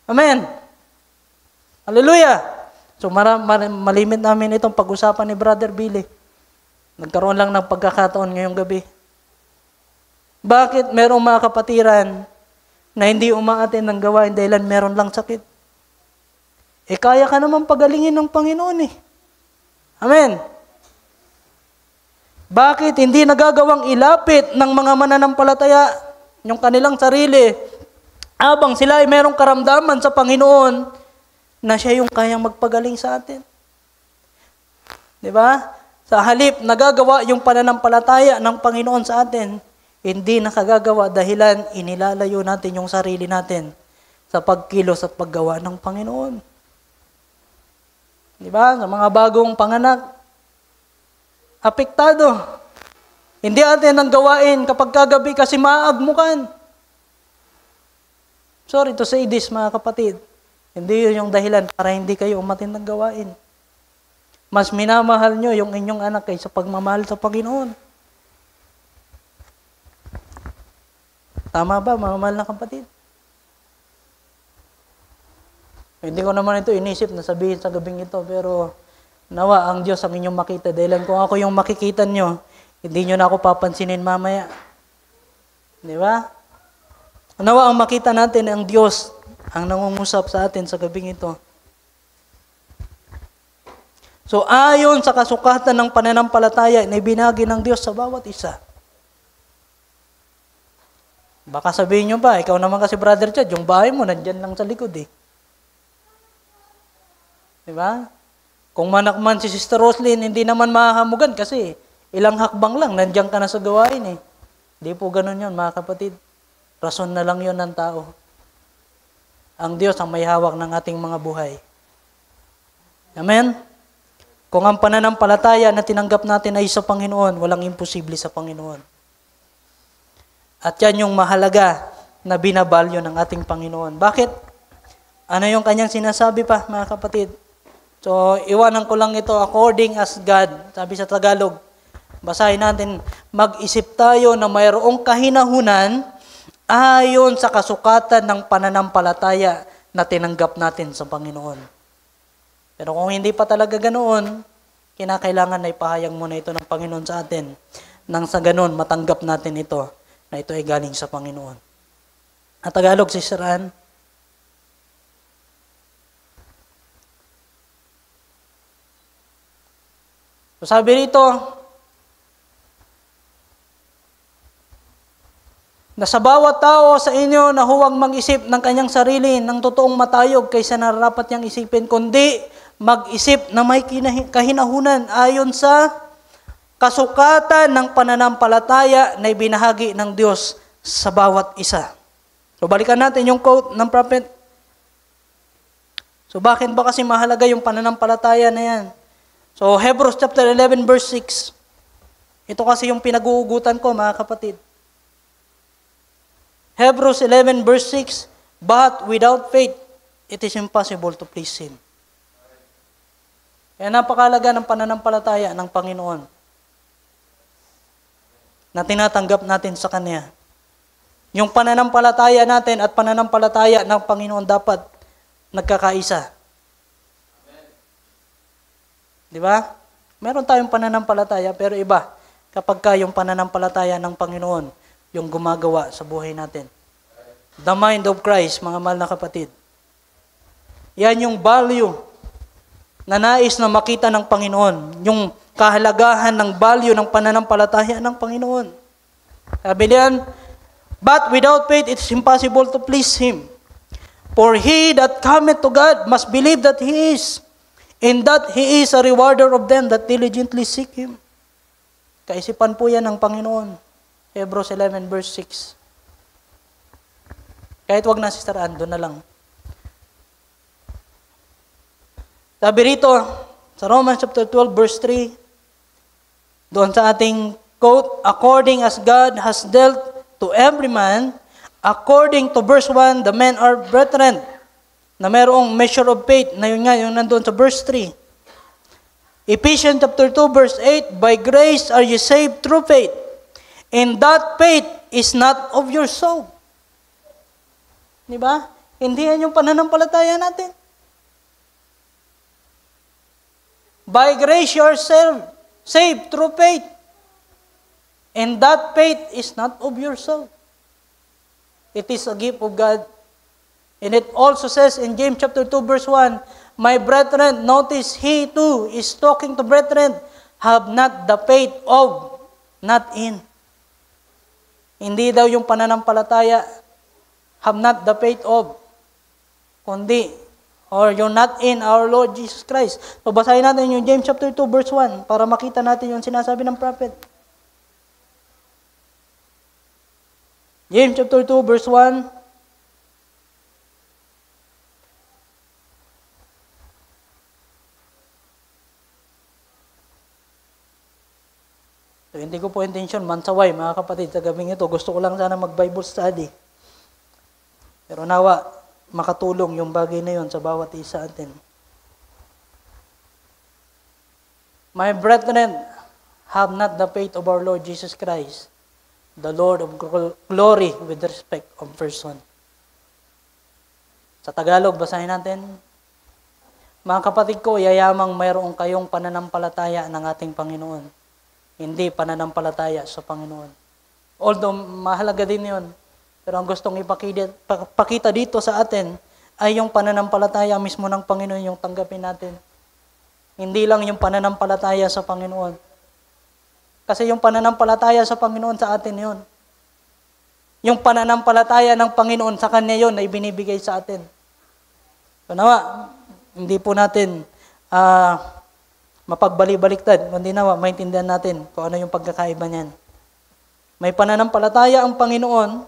Amen. Hallelujah. So malimit namin itong pag-usapan ni Brother Billy. Nagkaroon lang ng pagkakataon ngayong gabi. Bakit merong mga kapatiran na hindi umaatin ng gawain dahil meron lang sakit? Kaya ka naman pagalingin ng Panginoon eh. Amen. Bakit hindi nagagawang ilapit ng mga mananampalataya yung kanilang sarili habang sila ay merong karamdaman sa Panginoon na siya yung kayang magpagaling sa atin? Di ba? Sa halip, nagagawa yung pananampalataya ng Panginoon sa atin, hindi nakagagawa dahilan inilalayo natin yung sarili natin sa pagkilos at paggawa ng Panginoon. Di ba? Sa mga bagong panganak, apektado. Hindi atin ang gawain kapag kagabi kasi maagmukan. Sorry to say this, mga kapatid. Hindi yun yung dahilan para hindi kayo umatin ng gawain. Mas minamahal nyo yung inyong anak kaysa pagmamahal sa Panginoon. Tama ba, mga mahal na kapatid? Hindi ko naman ito inisip na sabihin sa gabing ito, pero nawa ang Diyos ang inyong makita. Dahil kung ako yung makikita nyo, hindi nyo na ako papansinin mamaya. Di ba? Nawa ang makita natin ang Diyos ang nangungusap sa atin sa gabing ito. So, ayon sa kasukatan ng pananampalataya na ibinagi ng Diyos sa bawat isa. Baka sabihin nyo ba, ikaw naman kasi Brother Chad, yung bahay mo, nandyan lang sa likod eh. Diba? Kung manakman si Sister Roslyn, hindi naman mahahamugan kasi ilang hakbang lang, nandyan ka na sa gawain eh. Hindi po ganun yun, mga kapatid. Rason na lang yun ng tao. Ang Diyos ang may hawak ng ating mga buhay. Amen? Kung ang pananampalataya na tinanggap natin ay sa Panginoon, walang imposible sa Panginoon. At yan yung mahalaga na binabalyo ng ating Panginoon. Bakit? Ano yung kanyang sinasabi pa, mga kapatid? So, iwanan ko lang ito according as God. Sabi sa Tagalog, basahin natin, mag-isip tayo na mayroong kahinahunan ayon sa kasukatan ng pananampalataya na tinanggap natin sa Panginoon. Pero kung hindi pa talaga ganoon, kinakailangan na ipahayag muna ito ng Panginoon sa atin. Nang sa ganoon, matanggap natin ito, na ito ay galing sa Panginoon. At Tagalog, Sister Ann. So sabi rito, na sa bawat tao sa inyo na huwag mag-isip ng kanyang sarili ng totoong matayog kaysa nararapat niyang isipin, kundi mag-isip na may kahinahunan ayon sa kasukatan ng pananampalataya na ibinahagi ng Diyos sa bawat isa. So balikan natin yung quote ng prophet. So bakit ba kasi mahalaga yung pananampalataya na yan? So Hebrews chapter 11 verse 6. Ito kasi yung pinag-uugutan ko, mga kapatid. Hebrews 11 verse 6, but without faith, it is impossible to please Him. Kaya napakalaga ng pananampalataya ng Panginoon na tinatanggap natin sa Kanya. Yung pananampalataya natin at pananampalataya ng Panginoon dapat nagkakaisa. Di ba? Meron tayong pananampalataya pero iba kapag yung pananampalataya ng Panginoon yung gumagawa sa buhay natin. The mind of Christ, mga mahal na kapatid. Yan yung value na nais na makita ng Panginoon. Yung kahalagahan ng value ng pananampalataya ng Panginoon. Sabi niyan, but without faith it is impossible to please Him. For he that cometh to God must believe that He is, and that He is a rewarder of them that diligently seek Him. Kaisipan po yan ng Panginoon. Hebrews 11 verse 6. Kahit wag na, Sister Ann, doon na lang. Sabi rito, sa Romans chapter 12 verse 3, doon sa ating quote, according as God has dealt to every man, according to verse 1, the men are brethren, na mayroong measure of faith, na yun nga, yung nandun sa verse 3. Ephesians chapter 2 verse 8, by grace are you saved through faith, and that faith is not of yourself. Diba? Hindi yan yung pananampalataya natin. By grace you are saved through faith. And that faith is not of yourself. It is a gift of God. And it also says in James chapter 2 verse 1, my brethren, notice he too is talking to brethren, have not the faith of not in. Hindi daw yung pananampalataya, have not the faith of, kundi, or you're not in our Lord Jesus Christ. So basahin natin yung James chapter 2 verse 1 para makita natin yung sinasabi ng prophet. James chapter 2 verse 1. So, hindi ko po intention mansaway, mga kapatid, sa gabing ito. Gusto ko lang sana mag-Bible study. Pero nawa, makatulong yung bagay na yun sa bawat isa atin. My brethren, have not the faith of our Lord Jesus Christ, the Lord of glory with respect of person. Sa Tagalog, basahin natin. Mga kapatid ko, yayamang mayroong kayong pananampalataya ng ating Panginoon. Hindi pananampalataya sa Panginoon. Although mahalaga din yun, pero ang gustong ipakita dito sa atin ay yung pananampalataya mismo ng Panginoon yung tanggapin natin. Hindi lang yung pananampalataya sa Panginoon. Kasi yung pananampalataya sa Panginoon sa atin yun. Yung pananampalataya ng Panginoon sa Kanya yun na ibinibigay sa atin. So nawa, hindi po natin mapagbali-baliktad, kundi nawa, maintindihan natin kung ano yung pagkakaiba niyan. May pananampalataya ang Panginoon,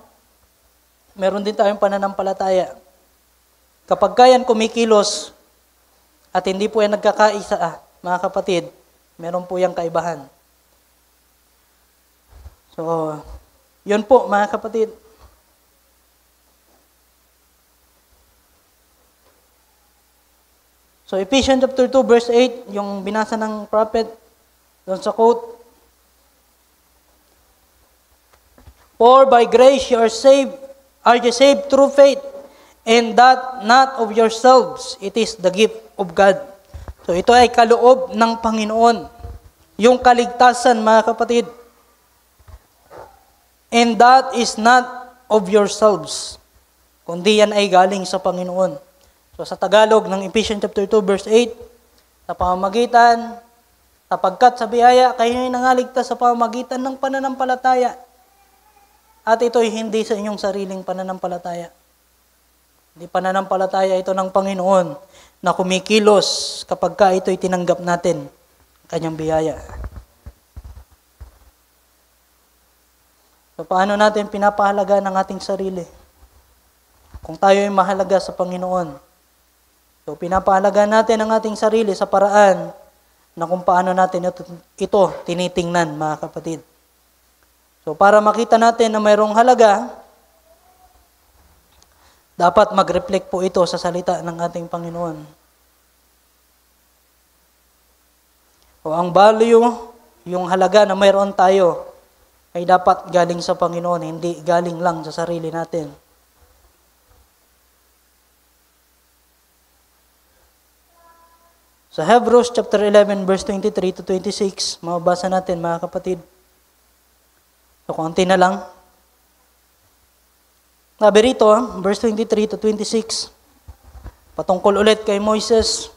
meron din tayong pananampalataya. Kapag kayan kumikilos at hindi po yan nagkakaisa, mga kapatid, meron po yung kaibahan. So, yun po, mga kapatid. So, Ephesians chapter 2, verse 8, yung binasa ng prophet, doon sa quote, For by grace you are you saved through faith, and that not of yourselves, it is the gift of God. So, ito ay kaloob ng Panginoon. Yung kaligtasan, mga kapatid. And that is not of yourselves, kundi yan ay galing sa Panginoon. So sa Tagalog ng Ephesians chapter 2 verse 8, sa pamamagitan, sapagkat sa biyaya kayo ay nangaligtas sa pamamagitan ng pananampalataya. At ito'y hindi sa inyong sariling pananampalataya. Hindi pananampalataya ito ng Panginoon na kumikilos kapag ka ito'y tinanggap natin, kanyang biyaya. So paano natin pinapahalaga ng ating sarili? Kung tayo ay mahalaga sa Panginoon, so, pinapahalaga natin ang ating sarili sa paraan na kung paano natin ito tinitingnan, mga kapatid. So, para makita natin na mayroong halaga, dapat mag-reflect po ito sa salita ng ating Panginoon. O ang value, yung halaga na mayroon tayo, ay dapat galing sa Panginoon, hindi galing lang sa sarili natin. Sa Hebrews chapter 11 verse 23 to 26, mababasa natin, mga kapatid. So, konti na lang. Sabi rito, verse 23 to 26, patungkol ulit kay Moises,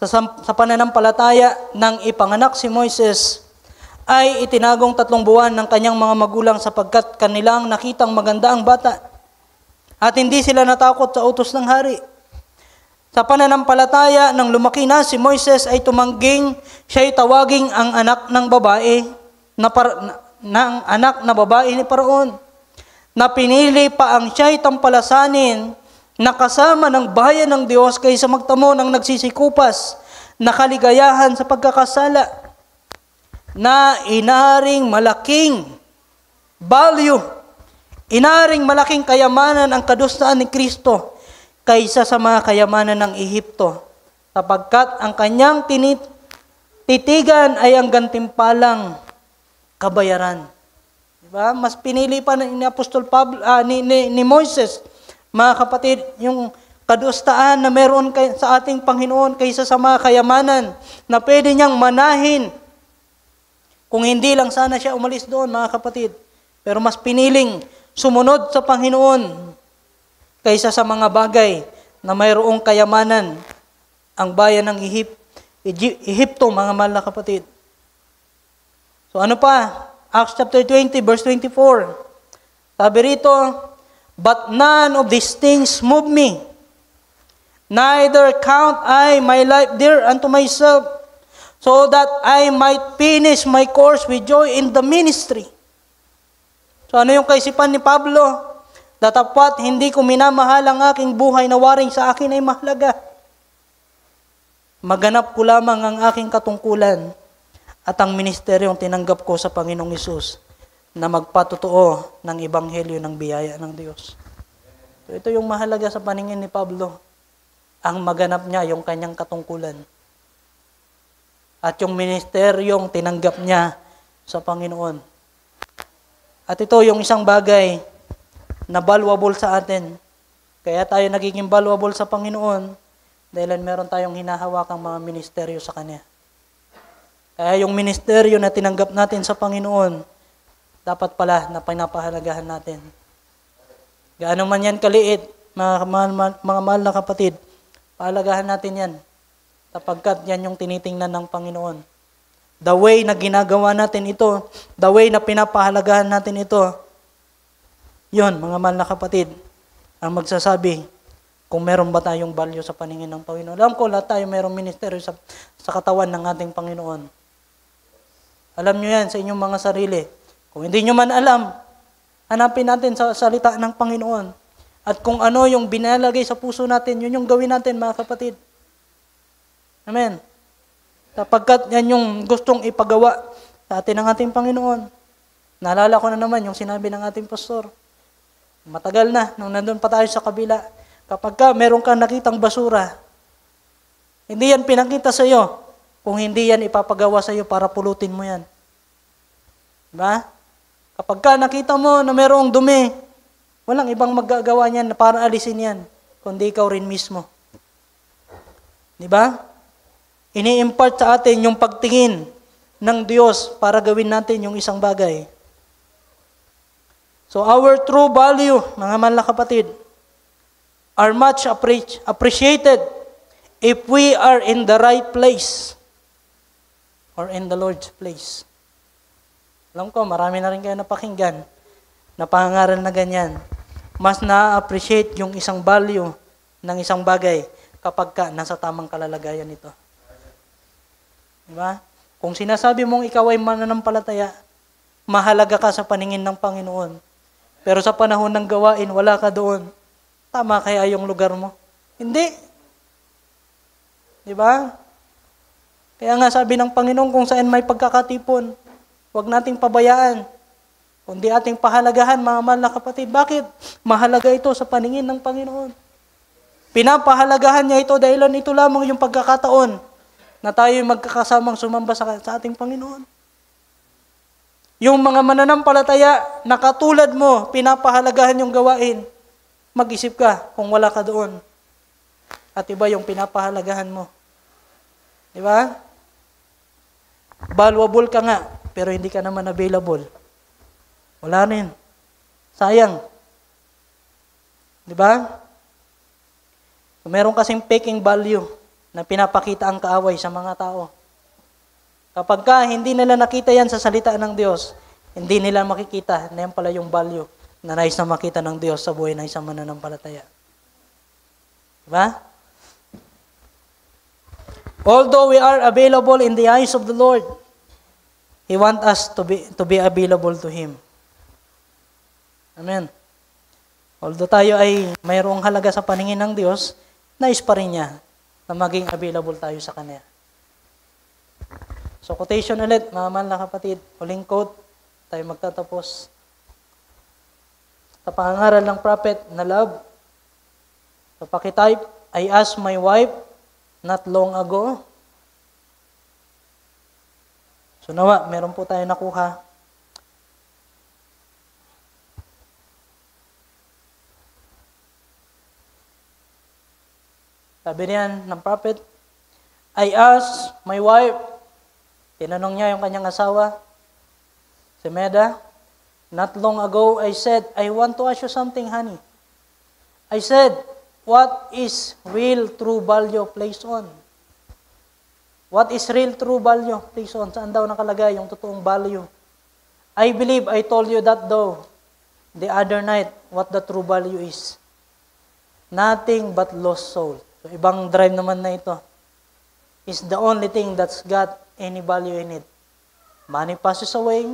sa pananampalataya ng ipanganak si Moises, ay itinagong 3 buwan ng kanyang mga magulang sapagkat kanilang nakitang maganda ang bata. At hindi sila natakot sa utos ng hari. Sa pananampalataya nang lumaki na si Moises ay tumangging siya'y tawaging ang anak ng babae anak na babae ni Paraon, na pinili pa ang siya'y tampalasanin na kasama ng bayan ng Diyos kaysa magtamo ng nagsisikupas na kaligayahan sa pagkakasala, na inaring malaking value, inaring malaking kayamanan ang kadustaan ni Kristo kaysa sa mga kayamanan ng Ehipto, sapagkat ang kanyang titigan ay ang gantimpalang kabayaran. Diba? Mas pinili pa ni Apostol Pablo, ni Moises, mga kapatid, yung kadustaan na meron sa ating Panginoon kaysa sa mga kayamanan na pwede niyang manahin. Kung hindi lang sana siya umalis doon, mga kapatid. Pero mas piniling sumunod sa Panginoon kaysa sa mga bagay na mayroong kayamanan ang bayan ng Ehipto, mga mahal na kapatid. So ano pa Acts chapter 20, verse 24. Sabi rito, but none of these things move me. Neither count I my life dear unto myself, so that I might finish my course with joy in the ministry. So ano yung kaisipan ni Pablo? Datapwat hindi ko minamahal ang aking buhay na waring sa akin ay mahalaga. Maganap ko lamang ang aking katungkulan at ang ministeryong tinanggap ko sa Panginoong Hesus na magpatotoo ng ebanghelyo ng biyaya ng Diyos. So ito yung mahalaga sa paningin ni Pablo. Ang maganap niya yung kanyang katungkulan. At yung ministeryong tinanggap niya sa Panginoon. At ito yung isang bagay na valuable sa atin. Kaya tayo nagiging valuable sa Panginoon dahil meron tayong hinahawakang mga ministeryo sa Kanya. Kaya yung ministeryo na tinanggap natin sa Panginoon, dapat pala na pinapahalagahan natin. Gaano man yan kaliit, mga mahal na kapatid, pahalagahan natin yan. Sapagkat yan yung tinitingnan ng Panginoon. The way na ginagawa natin ito, the way na pinapahalagahan natin ito, yun, mga mahal na kapatid, ang magsasabi kung meron ba tayong value sa paningin ng Panginoon. Alam ko, lahat tayo mayroong ministeryo sa katawan ng ating Panginoon. Alam nyo yan sa inyong mga sarili. Kung hindi nyo man alam, hanapin natin sa salita ng Panginoon. At kung ano yung binalagay sa puso natin, yun yung gawin natin, mga kapatid. Amen. Sapagkat yan yung gustong ipagawa sa atin ng ating Panginoon. Naalala ko na naman yung sinabi ng ating pastor. Matagal na, nung nandun pa tayo sa kabila, kapag ka meron kang nakitang basura, hindi yan pinakita sa iyo kung hindi yan ipapagawa sa iyo para pulutin mo yan. Diba? Kapag ka nakita mo na merong dumi, walang ibang magagawa niyan para alisin yan, kundi ikaw rin mismo. Diba? Ini-impart sa atin yung pagtingin ng Diyos para gawin natin yung isang bagay. So our true value, mga mahal na kapatid, are much appreciated if we are in the right place or in the Lord's place. Alam ko, marami na rin kayo napakinggan na pangangaral na ganyan. Mas na-appreciate yung isang value ng isang bagay kapag ka nasa tamang kalalagayan ito. Diba? Kung sinasabi mong ikaw ay mananampalataya, mahalaga ka sa paningin ng Panginoon. Pero sa panahon ng gawain, wala ka doon. Tama kaya yung lugar mo? Hindi. Diba? Kaya nga sabi ng Panginoon, kung saan may pagkakatipon, huwag nating pabayaan. Kundi ating pahalagahan, mga mahal na kapatid. Bakit? Mahalaga ito sa paningin ng Panginoon. Pinapahalagahan niya ito dahil ito lamang yung pagkakataon na tayo magkakasamang sumamba sa ating Panginoon. Yung mga mananampalataya na katulad mo, pinapahalagahan yung gawain. Mag-isip ka kung wala ka doon. At iba yung pinapahalagahan mo. Di ba? Valuable ka nga, pero hindi ka naman available. Wala rin. Sayang. Di ba? So, meron kasing faking value na pinapakita ang kaaway sa mga tao. Kapag ka hindi nila nakita yan sa salita ng Diyos, hindi nila makikita na yan pala yung value na nais na makita ng Diyos sa buhay ng isang mananampalataya. Diba? Although we are available in the eyes of the Lord, He wants us to be available to Him. Amen. Although tayo ay mayroong halaga sa paningin ng Diyos, nais pa rin niya na maging available tayo sa Kanya. So, quotation ulit, mga mahal na kapatid. Huling quote, tayo magtatapos. Sa pangangaral ng prophet na love. So, pakitype, I asked my wife not long ago. So, nawa, meron po tayo nakuha. Sabi niyan ng prophet, I asked my wife, tinanong niya yung kanyang asawa, si Meda, not long ago, I said, I want to ask you something, honey. I said, what is real true value placed on? What is real true value placed on? Saan daw nakalagay yung totoong value I believe I told you that though, the other night, what the true value is. Nothing but lost soul. So, ibang drive naman na ito. Is the only thing that's got any value in it. Money passes away,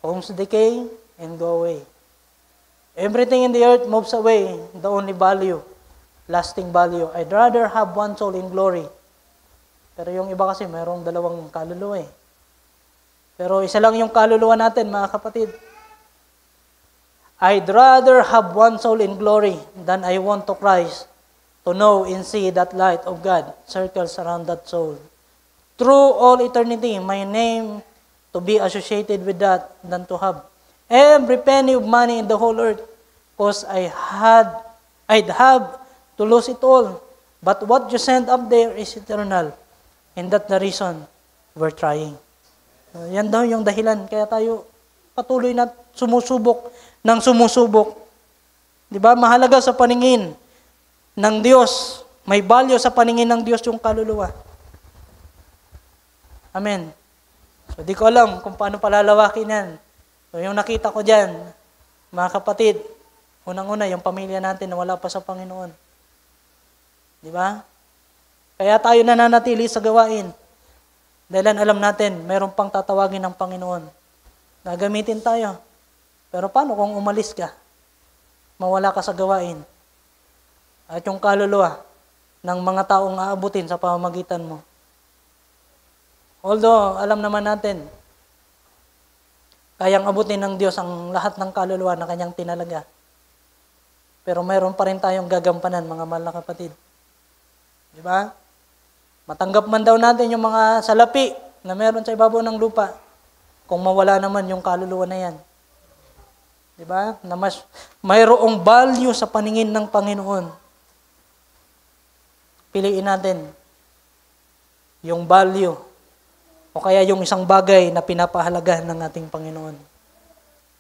homes decay, and go away. Everything in the earth moves away. The only value, lasting value. I'd rather have one soul in glory. Pero yung iba kasi mayroong dalawang kaluluwa eh. Pero isa lang yung kaluluwa natin, mga kapatid. I'd rather have one soul in glory than I want to Christ, to know and see that light of God circles around that soul. Through all eternity, my name to be associated with that than to have every penny of money in the whole earth, because I'd have to lose it all. But what you send up there is eternal, and that's the reason we're trying. Yan daw yung dahilan, kaya tayo patuloy na sumusubok. Di ba? Mahalaga sa paningin ng Diyos. May value sa paningin ng Diyos yung kaluluwa. Amen. So, di ko alam kung paano palalawakin yan. So, yung nakita ko dyan, mga kapatid, unang-una, yung pamilya natin na wala pa sa Panginoon. Di ba? Kaya tayo nananatili sa gawain. Dahil alam natin, mayroon pang tatawagin ng Panginoon. Gagamitin tayo. Pero paano kung umalis ka? Mawala ka sa gawain. At yung kaluluwa ng mga taong aabutin sa pamamagitan mo. Although, alam naman natin, kayang abutin ng Diyos ang lahat ng kaluluwa na kanyang tinalaga. Pero mayroon pa rin tayong gagampanan, mga mahal na kapatid. Di ba? Matanggap man daw natin yung mga salapi na meron sa ibabaw ng lupa kung mawala naman yung kaluluwa na yan. Di ba? Na mayroong value sa paningin ng Panginoon. Piliin natin yung value o kaya yung isang bagay na pinapahalagahan ng ating Panginoon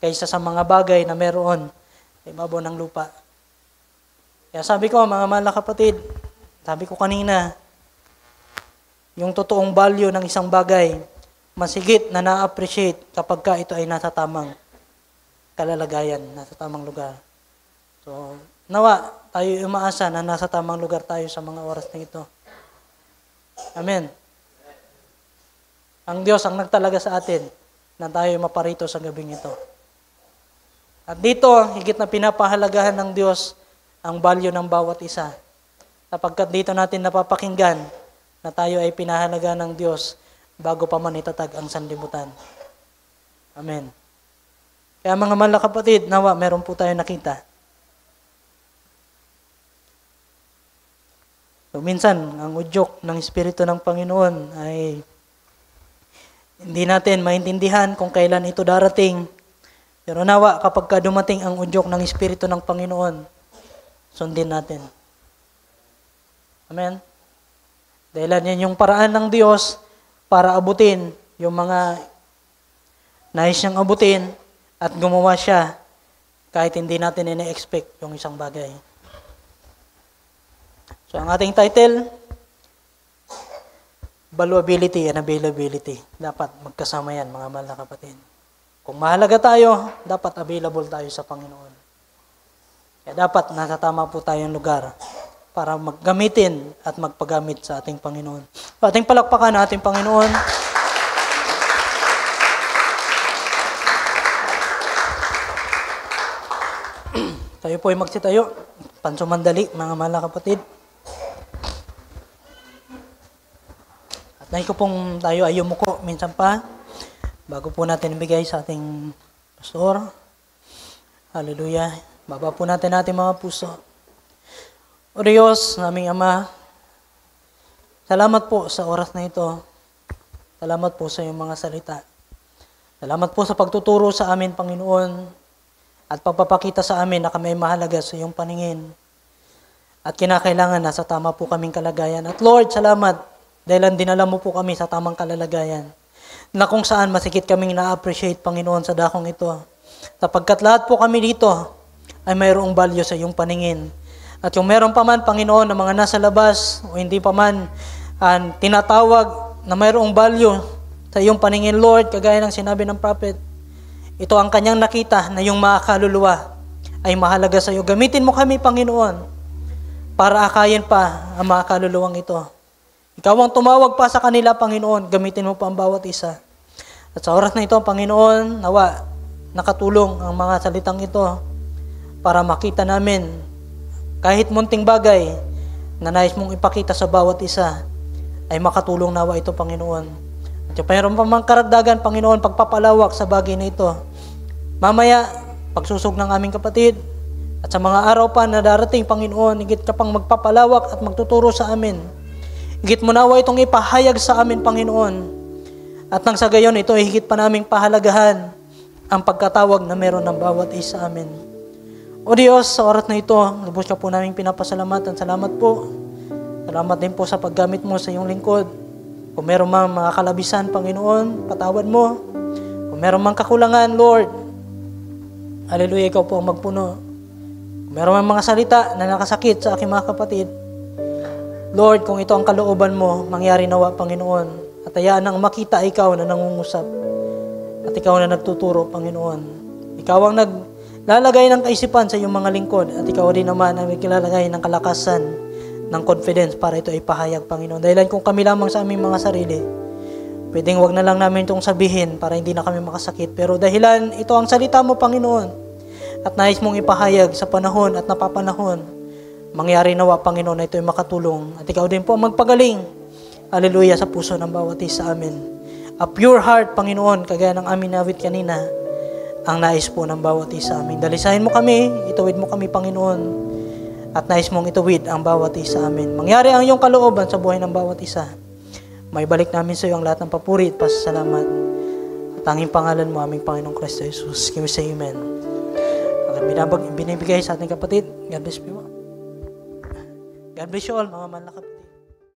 kaysa sa mga bagay na meron sa ibabaw ng lupa. Kaya sabi ko, mga mahal na kapatid, sabi ko kanina, yung totoong value ng isang bagay, masigit na na-appreciate kapag ka ito ay nasa tamang kalalagayan, nasa tamang lugar. So, nawa, tayo umaasa na nasa tamang lugar tayo sa mga oras na ito. Amen. Ang Diyos ang nagtalaga sa atin na tayo maparito sa gabing ito. At dito, higit na pinapahalagahan ng Diyos ang value ng bawat isa. Sapagkat dito natin napapakinggan na tayo ay pinahalaga ng Diyos bago pa man itatag ang sanlibutan. Amen. Kaya mga mahal na kapatid, nawa, meron po tayo nakita. So, minsan, ang udyok ng Espiritu ng Panginoon ay hindi natin maintindihan kung kailan ito darating. Pero nawa, kapag dumating ang udyok ng Espiritu ng Panginoon, sundin natin. Amen? Dahil yan yung paraan ng Diyos para abutin yung mga nais niyang abutin at gumawa siya kahit hindi natin ina-expect yung isang bagay. So, ang ating title, Valuability and Availability. Dapat magkasama yan, mga mahal na kapatid. Kung mahalaga tayo, dapat available tayo sa Panginoon. Kaya dapat nasa tama po tayong lugar para maggamitin at magpagamit sa ating Panginoon. So, ating palakpakan na ating Panginoon. Tayo po ay magsitayo. Pansumandali, mga mahal na kapatid. Dahil ko pong tayo ay yumuko minsan pa, bago po natin ibigay sa ating pastor. Hallelujah. Baba po natin mga puso. O Diyos, naming Ama, salamat po sa oras na ito. Salamat po sa iyong mga salita. Salamat po sa pagtuturo sa amin, Panginoon, at pagpapakita sa amin na kami ay mahalaga sa iyong paningin. At kinakailangan na sa tama po kaming kalagayan. At Lord, salamat dahil dinala mo po kami sa tamang kalalagayan na kung saan masikit kaming na-appreciate, Panginoon, sa dakong ito. Sapagkat lahat po kami dito ay mayroong value sa iyong paningin. At yung meron pa man, Panginoon, na mga nasa labas o hindi pa man tinatawag na mayroong value sa iyong paningin, Lord, kagaya ng sinabi ng prophet, ito ang kanyang nakita na yung mga kaluluwa ay mahalaga sa iyo. Gamitin mo kami, Panginoon, para akayin pa ang mga kaluluwang ito. Ikaw ang tumawag pa sa kanila, Panginoon. Gamitin mo pa ang bawat isa. At sa oras na ito, Panginoon, nawa, nakatulong ang mga salitang ito para makita namin kahit munting bagay na nais mong ipakita sa bawat isa ay makatulong nawa ito, Panginoon. At yung mayroon pa mang karagdagan, Panginoon, pagpapalawak sa bagay na ito. Mamaya, pagsusog ng aming kapatid at sa mga araw pa na darating, Panginoon, higit ka pang magpapalawak at magtuturo sa amin. Higit mo nawa itong ipahayag sa amin, Panginoon. At nang sa gayon, ito ay higit pa naming pahalagahan ang pagkatawag na meron ng bawat isa amin. O Diyos, sa oras na ito, lubos ka po naming pinapasalamatan. Salamat po. Salamat din po sa paggamit mo sa iyong lingkod. Kung meron mang mga kalabisan, Panginoon, patawad mo. Kung meron mang kakulangan, Lord, hallelujah, ikaw po ang magpuno. Kung meron mang mga salita na nakasakit sa aking mga kapatid, Lord, kung ito ang kalooban mo, mangyari nawa, Panginoon. At hayaan nang makita ikaw na nangungusap. At ikaw na nagtuturo, Panginoon. Ikaw ang naglalagay ng kaisipan sa iyong mga lingkod. At ikaw din naman ang naglalagay ng kalakasan, ng confidence para ito ay pahayag, Panginoon. Dahilan kung kami lamang sa aming mga sarili, pwedeng wag na lang namin itong sabihin para hindi na kami makasakit. Pero dahilan, ito ang salita mo, Panginoon. At nais mong ipahayag sa panahon at napapanahon. Mangyari nawa, Panginoon, na ito ay makatulong. At ikaw din po ang magpagaling. Hallelujah, sa puso ng bawat isa amin. A pure heart, Panginoon, kagaya ng amin nawit kanina, ang nais po ng bawat isa amin. Dalisahin mo kami, ituwid mo kami, Panginoon, at nais mong ituwid ang bawat isa amin. Mangyari ang iyong kalooban sa buhay ng bawat isa. May balik namin sa iyo ang lahat ng papuri at pasasalamat. At tanging pangalan mo, aming Panginoong Kristo Jesus. Can we say amen? Ang binibigay sa ating kapatid. God bless you. God bless you all, mga mahal na kapatid.